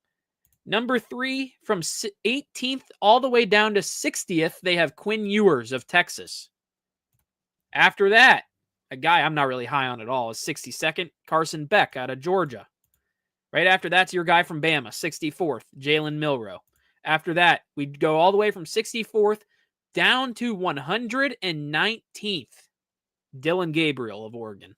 Number 3, from 18th all the way down to 60th, they have Quinn Ewers of Texas. After that, a guy I'm not really high on at all is 62nd, Carson Beck out of Georgia. Right after that's your guy from Bama, 64th, Jalen Milroe. After that, we'd go all the way from 64th down to 119th, Dylan Gabriel of Oregon.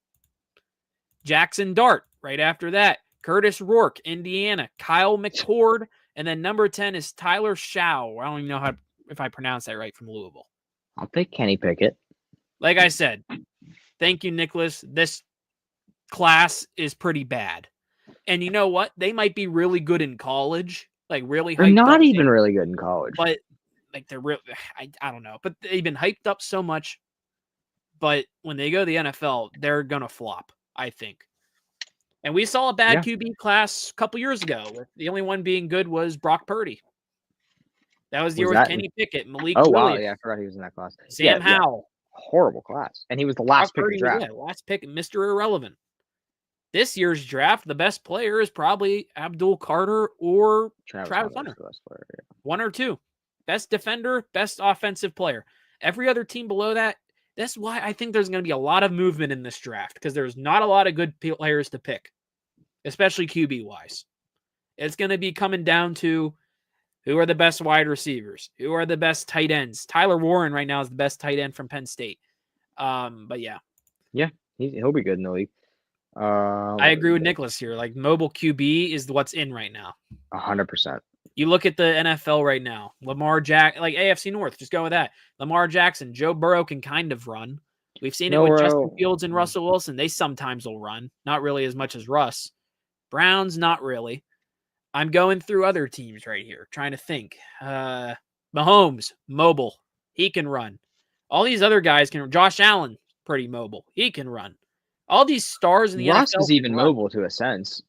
Jackson Dart, right after that. Curtis Rourke, Indiana. Kyle McCord. And then number 10 is Tyler Shaw. I don't even know if I pronounce that right, from Louisville. I'll take Kenny Pickett. Like I said, thank you, Nicholas. This class is pretty bad. And you know what? They might be really good in college. Like really hyped up. They're not even really good in college. But like they're real. I don't know. But they've been hyped up so much. But when they go to the NFL, they're going to flop, I think. And we saw a bad Yeah. QB class a couple years ago. The only one being good was Brock Purdy. That was the year Was with that? Kenny Pickett, Malik Oh wow, Willis, yeah, I forgot he was in that class. Sam Yeah, Howell. horrible class, and he was the Brock last pick of the Purdy was draft. last pick, Mr. Irrelevant. This year's draft, the best player is probably Abdul Carter or Travis Hunter. The best player, yeah. One or two. Best defender, best offensive player. Every other team below that, that's why I think there's going to be a lot of movement in this draft because there's not a lot of good players to pick, especially QB-wise. It's going to be coming down to who are the best wide receivers, who are the best tight ends. Tyler Warren right now is the best tight end from Penn State. But yeah. Yeah, he'll be good in the league. I agree with Nicholas here. Like mobile QB is what's in right now. 100%. You look at the NFL right now. Lamar Jackson, like AFC North, just go with that. Lamar Jackson, Joe Burrow can kind of run. We've seen it with Justin Fields and Russell Wilson. They sometimes will run, not really as much as Russ. Browns, not really. I'm going through other teams right here, trying to think. Mahomes, mobile. He can run. All these other guys can. Josh Allen, pretty mobile. He can run. All these stars in the Russ NFL is even mobile to a sense.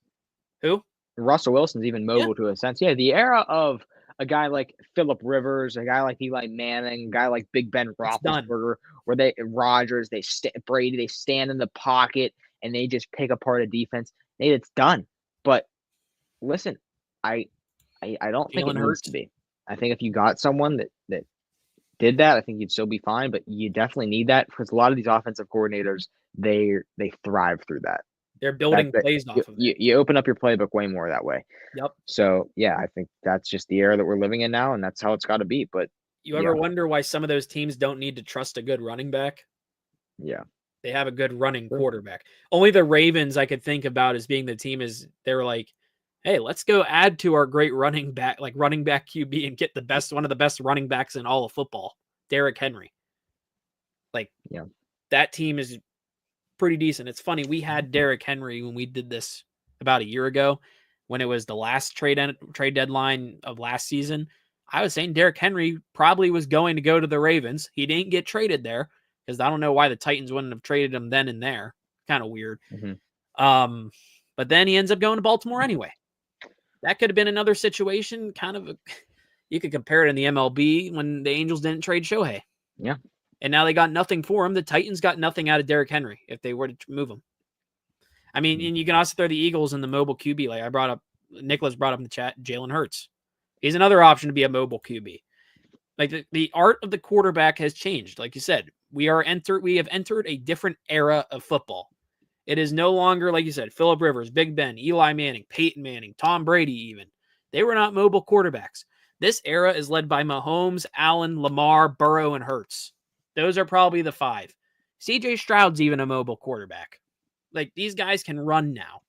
Who? Russell Wilson's even mobile to a sense. Yeah, the era of a guy like Phillip Rivers, a guy like Eli Manning, a guy like Big Ben Roethlisberger, where Rodgers, Brady, they stand in the pocket and they just pick apart a defense. It's done. But listen, I don't think it needs to be. I think if you got someone that did that, I think you'd still be fine. But you definitely need that because a lot of these offensive coordinators, they thrive through that. They're building plays off of it. You open up your playbook way more that way. Yep. So, yeah, I think that's just the era that we're living in now, and that's how it's got to be. But you ever wonder why some of those teams don't need to trust a good running back? Yeah. They have a good running quarterback. Only the Ravens I could think about as being the team is they were like, hey, let's go add to our great running back QB and get one of the best running backs in all of football, Derrick Henry. That team is pretty decent. It's funny. We had Derrick Henry when we did this about a year ago when it was the last trade deadline of last season. I was saying Derrick Henry probably was going to go to the Ravens. He didn't get traded there because I don't know why the Titans wouldn't have traded him then and there. Kind of weird. Mm-hmm. But then he ends up going to Baltimore anyway. That could have been another situation. You could compare it in the MLB when the Angels didn't trade Shohei. Yeah. And now they got nothing for him. The Titans got nothing out of Derrick Henry if they were to move him. I mean, and you can also throw the Eagles in the mobile QB. Like Nicholas brought up in the chat, Jalen Hurts. He's another option to be a mobile QB. Like the art of the quarterback has changed. Like you said, we have entered a different era of football. It is no longer, like you said, Phillip Rivers, Big Ben, Eli Manning, Peyton Manning, Tom Brady even. They were not mobile quarterbacks. This era is led by Mahomes, Allen, Lamar, Burrow, and Hurts. Those are probably the five. CJ Stroud's even a mobile quarterback. Like these guys can run now.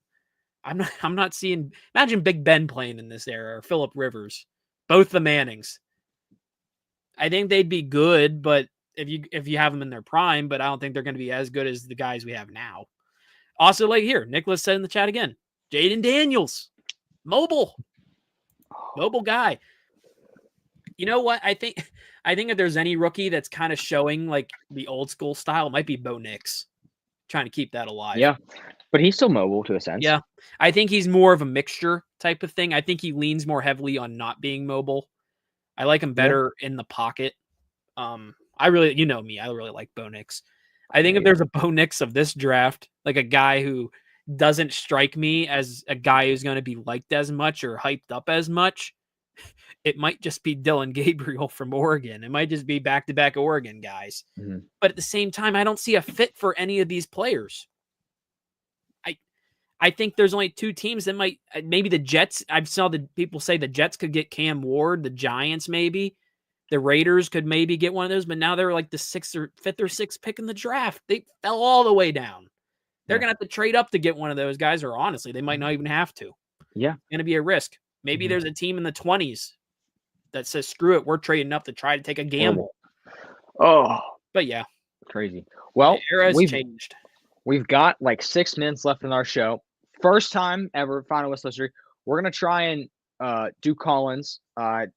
I'm not seeing. Imagine Big Ben playing in this era or Phillip Rivers, both the Mannings. I think they'd be good, but if you have them in their prime, but I don't think they're going to be as good as the guys we have now. Also, like here, Nicholas said in the chat again, Jaden Daniels, mobile guy. You know what? I think if there's any rookie that's kind of showing like the old school style, it might be Bo Nix. Trying to keep that alive. Yeah, but he's still mobile to a sense. Yeah, I think he's more of a mixture type of thing. I think he leans more heavily on not being mobile. I like him better in the pocket. I really, you know me, I really like Bo Nix. I think if there's a Bo Nix of this draft, like a guy who doesn't strike me as a guy who's going to be liked as much or hyped up as much, it might just be Dylan Gabriel from Oregon. It might just be back-to-back Oregon guys. Mm-hmm. But at the same time, I don't see a fit for any of these players. I think there's only two teams that might, maybe the Jets. I saw the people say the Jets could get Cam Ward, the Giants maybe. The Raiders could maybe get one of those, but now they're like the fifth or sixth pick in the draft. They fell all the way down. They're going to have to trade up to get one of those guys, or honestly, they might not even have to. Yeah. It's going to be a risk. Maybe there's a team in the 20s that says, screw it, we're trading up to try to take a gamble. Oh. But yeah. Crazy. Well, the era has changed. We've got like 6 minutes left in our show. First time ever, Final Whistle history. We're going to try and do call-ins. Going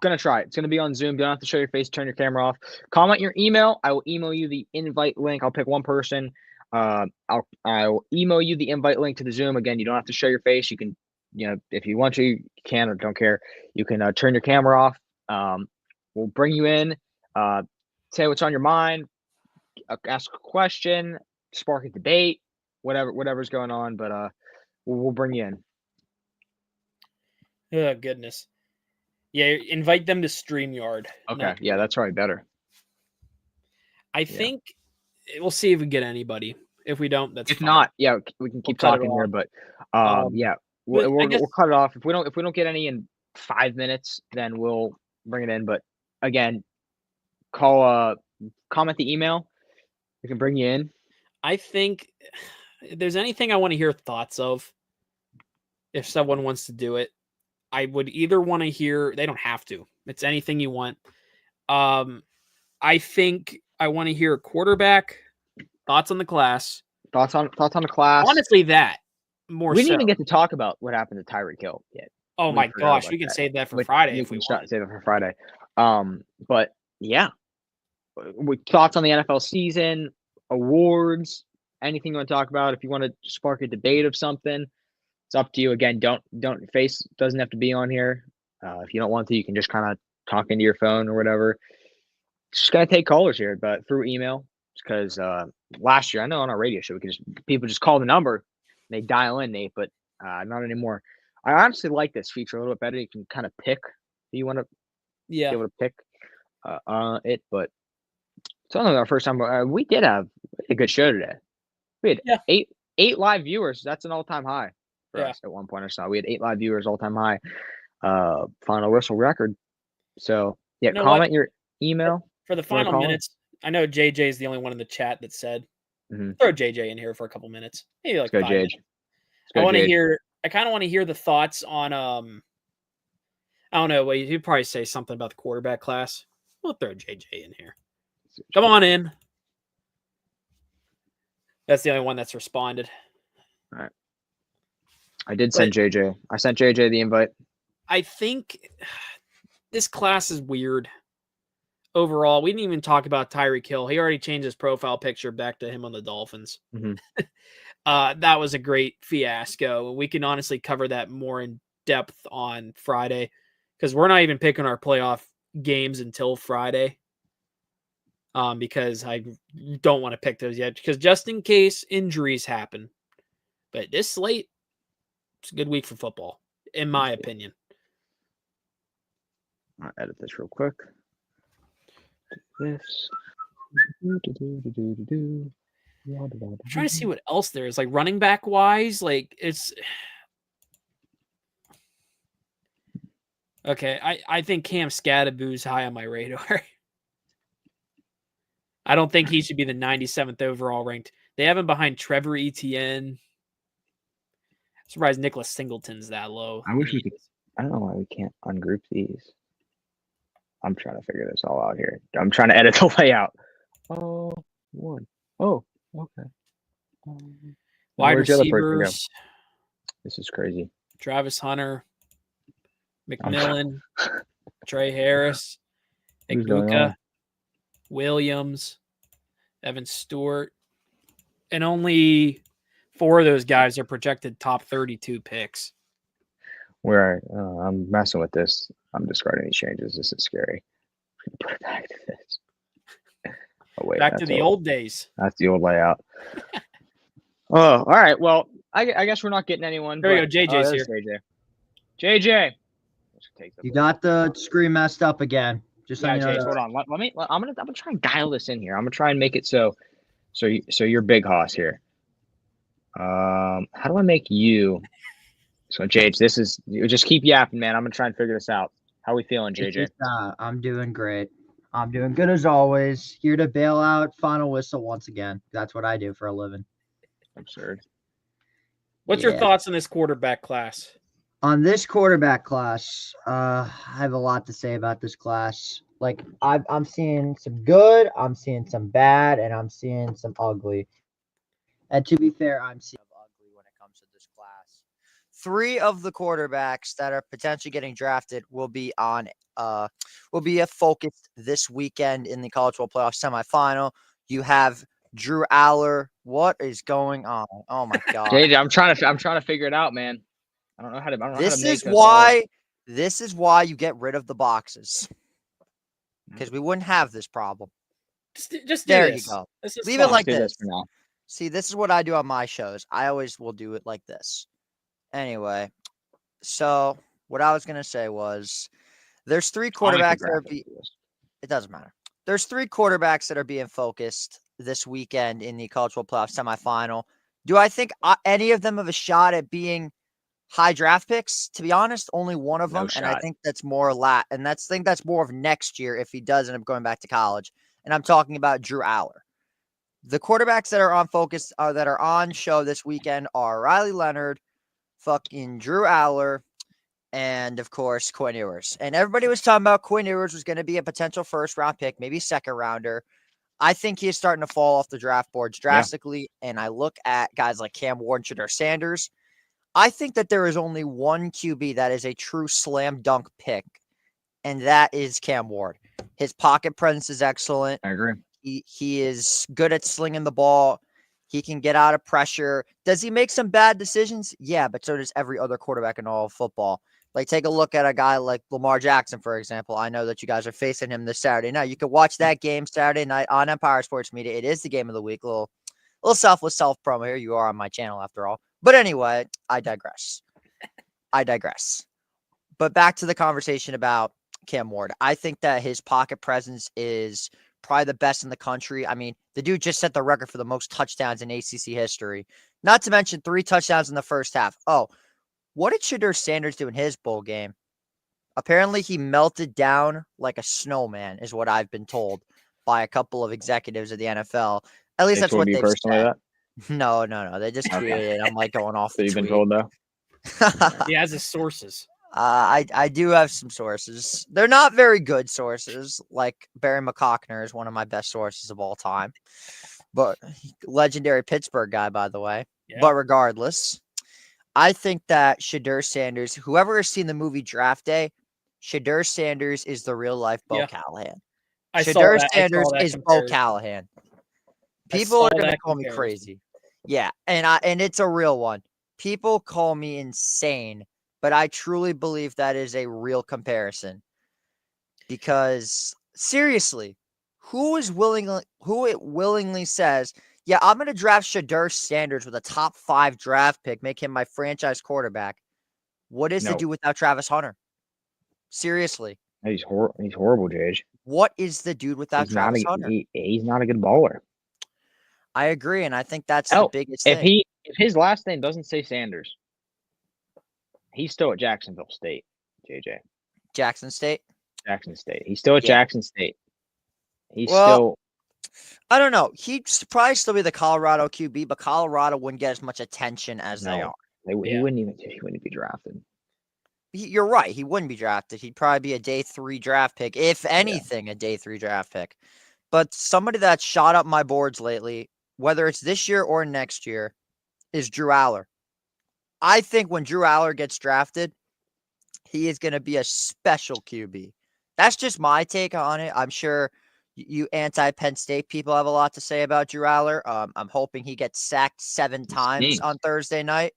to try it. It's going to be on Zoom. You don't have to show your face. Turn your camera off. Comment your email. I will email you the invite link. I'll pick one person. I'll email you the invite link to the Zoom. Again, you don't have to show your face. You can, if you want to, you can, or don't care. You can turn your camera off. We'll bring you in, say what's on your mind, ask a question, spark a debate, whatever's going on. But we'll bring you in. Oh, goodness. Yeah, invite them to StreamYard. Okay, yeah, that's probably better. I think we'll see if we get anybody. If we don't, that's if fine. not, yeah, we can keep talking here. But yeah, we'll cut it off. If we don't get any in 5 minutes, then we'll bring it in. But again, comment the email. We can bring you in. I think if there's anything I want to hear thoughts of, if someone wants to do it, I would either want to hear. They don't have to. It's anything you want. I think I want to hear a quarterback. Thoughts on the class. Thoughts on the class. Honestly, that more. We didn't even get to talk about what happened to Tyreek Hill yet. Oh my gosh, we can save that for Friday if we want. Save it for Friday. But yeah, with thoughts on the NFL season, awards, anything you want to talk about. If you want to spark a debate of something, it's up to you. Again, don't face doesn't have to be on here. If you don't want to, you can just kind of talk into your phone or whatever. Just gotta take callers here, but through email. Because last year, I know on our radio show, people just call the number, and they dial in, Nate, but not anymore. I honestly like this feature a little bit better. You can kind of pick who you want to be able to pick it, but it's only our first time. We did have a good show today. We had eight live viewers. That's an all-time high for us at one point. I saw we had 8 live viewers, all-time high. Final whistle record. So yeah, comment your email for the final minutes. I know JJ is the only one in the chat that said, throw JJ in here for a couple minutes. Maybe like 5 minutes. I want to hear. I kind of want to hear the thoughts on. I don't know. Well, you'd probably say something about the quarterback class. We'll throw JJ in here. Come on in. That's the only one that's responded. All right. I did send JJ. I sent JJ the invite. I think this class is weird. Overall, we didn't even talk about Tyreek Hill. He already changed his profile picture back to him on the Dolphins. That was a great fiasco. We can honestly cover that more in depth on Friday because we're not even picking our playoff games until Friday. Because I don't want to pick those yet because just in case injuries happen. But this slate, it's a good week for football, in my opinion. I'll edit this real quick. This. I'm trying to see what else there is, like running back wise. Like it's okay. I think Cam Scadaboo's high on my radar. I don't think he should be the 97th overall ranked. They have him behind Trevor Etienne. I'm surprised Nicholas Singleton's that low. I wish we could. I don't know why we can't ungroup these. I'm trying to figure this all out here. I'm trying to edit the layout. Oh, one. Oh, okay. Wide receivers. This is crazy. Travis Hunter, McMillan, Trey Harris, Iguka, Williams, Evan Stewart, and only 4 of those guys are projected top 32 picks. I'm messing with this. I'm discarding these changes. This is scary. Put it back to this. Oh, wait, back to the old days. That's the old layout. Oh, all right. Well, I guess we're not getting anyone. There we go. JJ's here. JJ. You got the screen messed up again. Just so you know. Hold on. I'm gonna try and dial this in here. I'm gonna try and make it so you're Big Hoss here. How do I make you? So JJ, this is just keep yapping, man. I'm gonna try and figure this out. How we feeling, JJ? I'm doing great. I'm doing good as always. Here to bail out final whistle once again. That's what I do for a living. Absurd. What's your thoughts on this quarterback class? On this quarterback class, I have a lot to say about this class. Like I'm seeing some good, I'm seeing some bad, and I'm seeing some ugly. And to be fair, I'm seeing ugly when it comes to this class. 3 of the quarterbacks that are potentially getting drafted will be focused this weekend in the College Football Playoff semifinal. You have Drew Aller What is going on? Oh my god. JJ, I'm trying to figure it out, man. I don't know how to This make is this all- why you get rid of the boxes. Because we wouldn't have this problem. Just do There this. you go. This is Leave it fun. like do this. for now. See, this is what I do on my shows. I always will do it like this. Anyway, so what I was gonna say was there's three I'll make a quarterbacks that are graphic for this. it doesn't matter. There's three quarterbacks that are being focused this weekend in the college football playoff semifinal. Do I think any of them have a shot at being high draft picks? To be honest, only one of No them, and I shot. think that's more that's more of next year if he does end up going back to college. And I'm talking about Drew Aller. The quarterbacks that are on focus that are on show this weekend are Riley Leonard, fucking Drew Aller, and of course Quinn Ewers. And everybody was talking about Quinn Ewers was going to be a potential first round pick, maybe second rounder. I think he is starting to fall off the draft boards drastically. Yeah. And I look at guys like Cam Ward and Shedeur Sanders. I think that there is only one QB that is a true slam dunk pick, and that is Cam Ward. His pocket presence is excellent. I agree. He is good at slinging the ball. He can get out of pressure. Does he make some bad decisions? Yeah, but so does every other quarterback in all of football. Like, take a look at a guy like Lamar Jackson, for example. I know that you guys are facing him this Saturday night. You can watch that game Saturday night on Empire Sports Media. It is the game of the week. Little selfless self-promo here. You are on my channel after all. But anyway, I digress. But back to the conversation about Cam Ward. I think that his pocket presence is probably the best in the country. I mean, the dude just set the record for the most touchdowns in ACC history. Not to mention 3 touchdowns in the first half. Oh, what did Shedeur Sanders do in his bowl game? Apparently, he melted down like a snowman, is what I've been told by a couple of executives of the NFL. At least that's what they've said. That? No. They just tweeted it. I'm like going off the you've tweet. Been told though. He has his sources. I do have some sources. They're not very good sources. Like Barry McCockner is one of my best sources of all time, but legendary Pittsburgh guy, by the way. Yeah. But regardless, I think that Shedeur Sanders, whoever has seen the movie Draft Day, Shedeur Sanders is the real life Bo Callahan. Shedeur Sanders is Bo Callahan. People are going to call me crazy. Yeah, and it's a real one. People call me insane, but I truly believe that is a real comparison. Because seriously, who willingly says, yeah, I'm going to draft Shedeur Sanders with a top 5 draft pick, make him my franchise quarterback. What is the dude without Travis Hunter? Seriously. He's horrible, Jage. What is the dude without Travis Hunter? He's not a good baller. I agree, and I think that's the biggest thing. If his last name doesn't say Sanders, he's still at Jacksonville State, JJ. Jackson State? Jackson State. He's still at Jackson State. I don't know. He'd probably still be the Colorado QB, but Colorado wouldn't get as much attention as they are. He wouldn't be drafted. You're right. He wouldn't be drafted. He'd probably be a day 3 draft pick, if anything, a day 3 draft pick. But somebody that shot up my boards lately, whether it's this year or next year, is Drew Aller. I think when Drew Aller gets drafted, he is going to be a special QB. That's just my take on it. I'm sure you anti-Penn State people have a lot to say about Drew Aller. I'm hoping he gets sacked 7 times on Thursday night,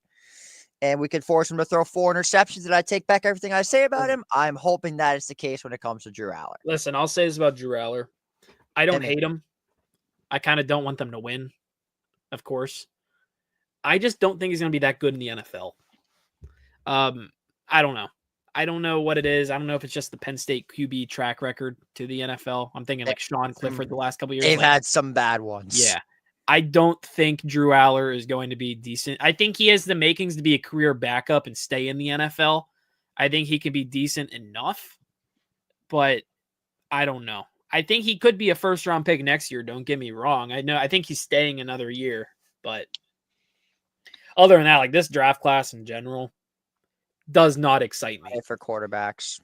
and we could force him to throw 4 interceptions, and I take back everything I say about him. I'm hoping that is the case when it comes to Drew Aller. Listen, I'll say this about Drew Aller. I don't hate him. I kind of don't want them to win, of course. I just don't think he's going to be that good in the NFL. I don't know. I don't know what it is. I don't know if it's just the Penn State QB track record to the NFL. I'm thinking like Sean Clifford the last couple of years. They've had some bad ones. Yeah. I don't think Drew Aller is going to be decent. I think he has the makings to be a career backup and stay in the NFL. I think he can be decent enough, but I don't know. I think he could be a first-round pick next year. Don't get me wrong. I think he's staying another year, but other than that, like this draft class in general does not excite me. For quarterbacks,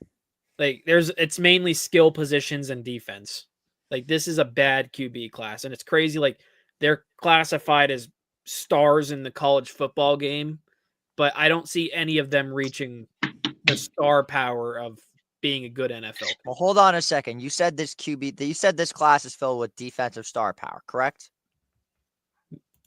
like it's mainly skill positions and defense. Like this is a bad QB class, and it's crazy. Like they're classified as stars in the college football game, but I don't see any of them reaching the star power of being a good NFL. Well, hold on a second. You said this class is filled with defensive star power, correct?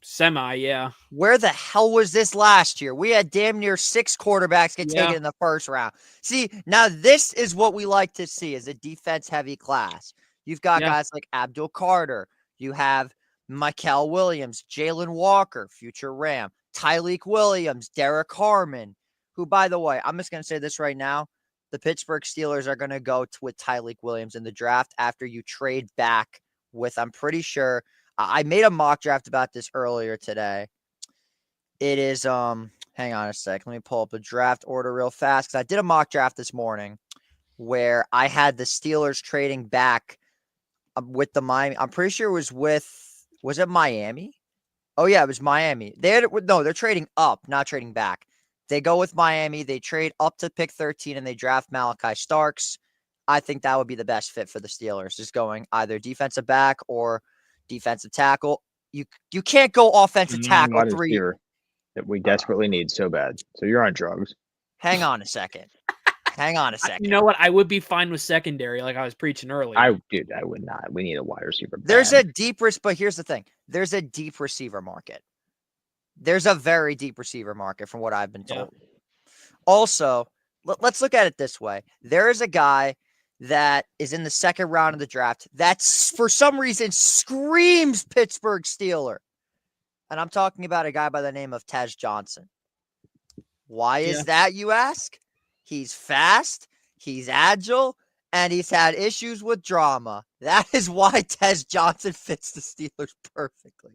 Semi, yeah. Where the hell was this last year? We had damn near 6 quarterbacks get Yeah. taken in the first round. See, now this is what we like to see is a defense-heavy class. You've got Yeah. guys like Abdul Carter. You have Michael Williams, Jalen Walker, future Ram, Tyleek Williams, Derek Harmon, who, by the way, I'm just going to say this right now. The Pittsburgh Steelers are going to go with Tyleek Williams in the draft after you trade back with, I'm pretty sure, I made a mock draft about this earlier today. It is, hang on a sec. Let me pull up the draft order real fast because I did a mock draft this morning where I had the Steelers trading back with the Miami. I'm pretty sure it was it Miami? Oh, yeah, it was Miami. They're trading up, not trading back. They go with Miami. They trade up to pick 13 and they draft Malachi Starks. I think that would be the best fit for the Steelers, just going either defensive back or defensive tackle. You can't go offensive tackle Wide 3. receiver that we desperately need so bad. So you're on drugs. Hang on a second. You know what? I would be fine with secondary, like I was preaching earlier. I would not. We need a wide receiver. There's bad. a deep but here's the thing. There's a deep receiver market. There's a very deep receiver market from what I've been told. Also, let's look at it this way. There is a guy that is in the second round of the draft that's for some reason screams Pittsburgh Steeler. And I'm talking about a guy by the name of Tez Johnson. Why is that, you ask? He's fast, he's agile, and he's had issues with drama. That is why Tez Johnson fits the Steelers perfectly.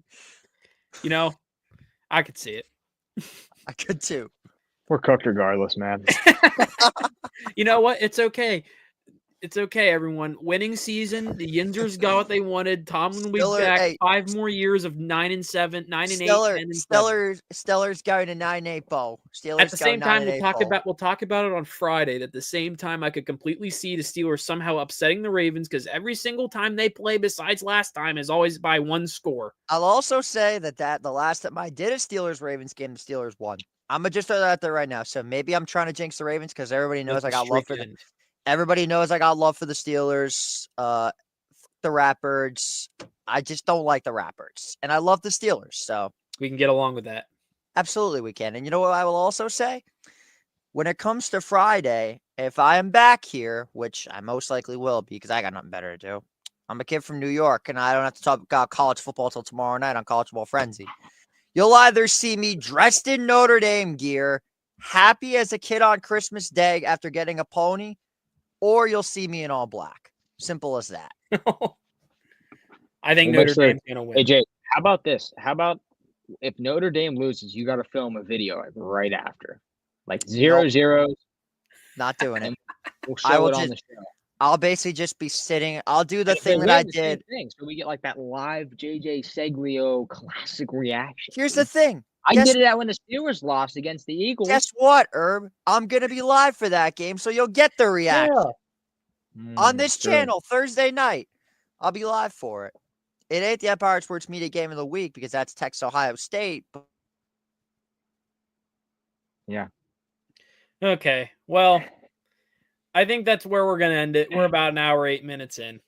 You know, I could see it. I could too. We're cooked regardless, man. You know what? It's okay. It's okay, everyone. Winning season. The Yinzers got what they wanted. Tomlin will be back. 5 more years of 9-7, 9-8. Stellar's going to 9-8 bowl. Steelers at the same time, we'll talk about it on Friday. At the same time, I could completely see the Steelers somehow upsetting the Ravens because every single time they play, besides last time, is always by 1 score. I'll also say that the last time I did a Steelers-Ravens game, the Steelers won. I'm gonna just throw that out there right now. So maybe I'm trying to jinx the Ravens because everybody knows I got love for them. Everybody knows I got love for the Steelers, the Ratbirds. I just don't like the Ratbirds. And I love the Steelers. So we can get along with that. Absolutely we can. And you know what I will also say? When it comes to Friday, if I am back here, which I most likely will be because I got nothing better to do. I'm a kid from New York, and I don't have to talk about college football till tomorrow night on College Football Frenzy. You'll either see me dressed in Notre Dame gear, happy as a kid on Christmas Day after getting a pony, or you'll see me in all black. Simple as that. I think Notre Dame's going to win. Hey, Jay, how about this? How about if Notre Dame loses, you got to film a video right after. Like 0-0. Not doing it. We'll show it on the show. I'll basically just be sitting. I'll do the thing that I did. So we get like that live JJ Seglio classic reaction. Here's the thing. I did it when the Steelers lost against the Eagles. Guess what, Herb? I'm going to be live for that game, so you'll get the reaction. On this channel, Thursday night. I'll be live for it. It ain't the Empire Sports Media Game of the Week because that's Texas Ohio State. Yeah. Okay. Well, I think that's where we're going to end it. We're about an hour, 8 minutes in.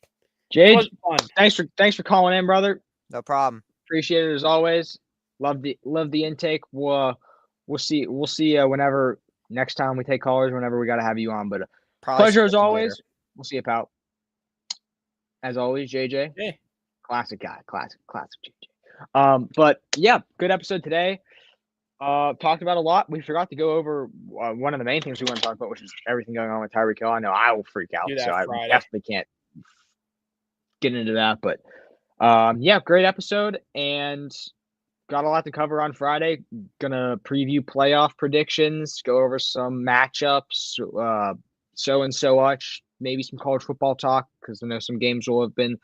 Jade, thanks for calling in, brother. No problem. Appreciate it as always. Love the intake. We'll see whenever next time we take callers. Whenever we got to have you on, but pleasure as always. Later. We'll see you, pal. As always, JJ. Hey. Classic guy. Classic JJ. But yeah, good episode today. Talked about a lot. We forgot to go over one of the main things we want to talk about, which is everything going on with Tyreek Hill. I know I will freak out, so I definitely can't get into that. But yeah, great episode and got a lot to cover on Friday. Gonna preview playoff predictions, go over some matchups, so and so much. Maybe some college football talk because I know some games will have been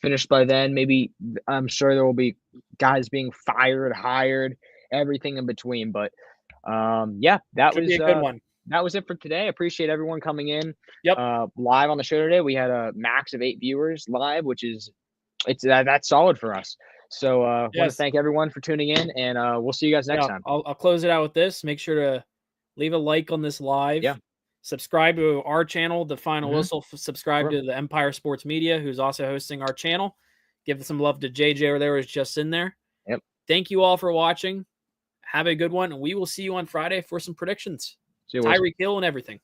finished by then. Maybe I'm sure there will be guys being fired, hired, everything in between. But yeah, that was a good one. That was it for today. Appreciate everyone coming in. Yep. Live on the show today. We had a max of 8 viewers live, which is that's solid for us. So want to thank everyone for tuning in, and we'll see you guys next time. I'll close it out with this. Make sure to leave a like on this live. Yeah. Subscribe to our channel, The Final Whistle. Subscribe to the Empire Sports Media, who's also hosting our channel. Give some love to JJ over there, who's just in there. Yep. Thank you all for watching. Have a good one. And we will see you on Friday for some predictions. See you, Wilson. Tyreek Hill and everything.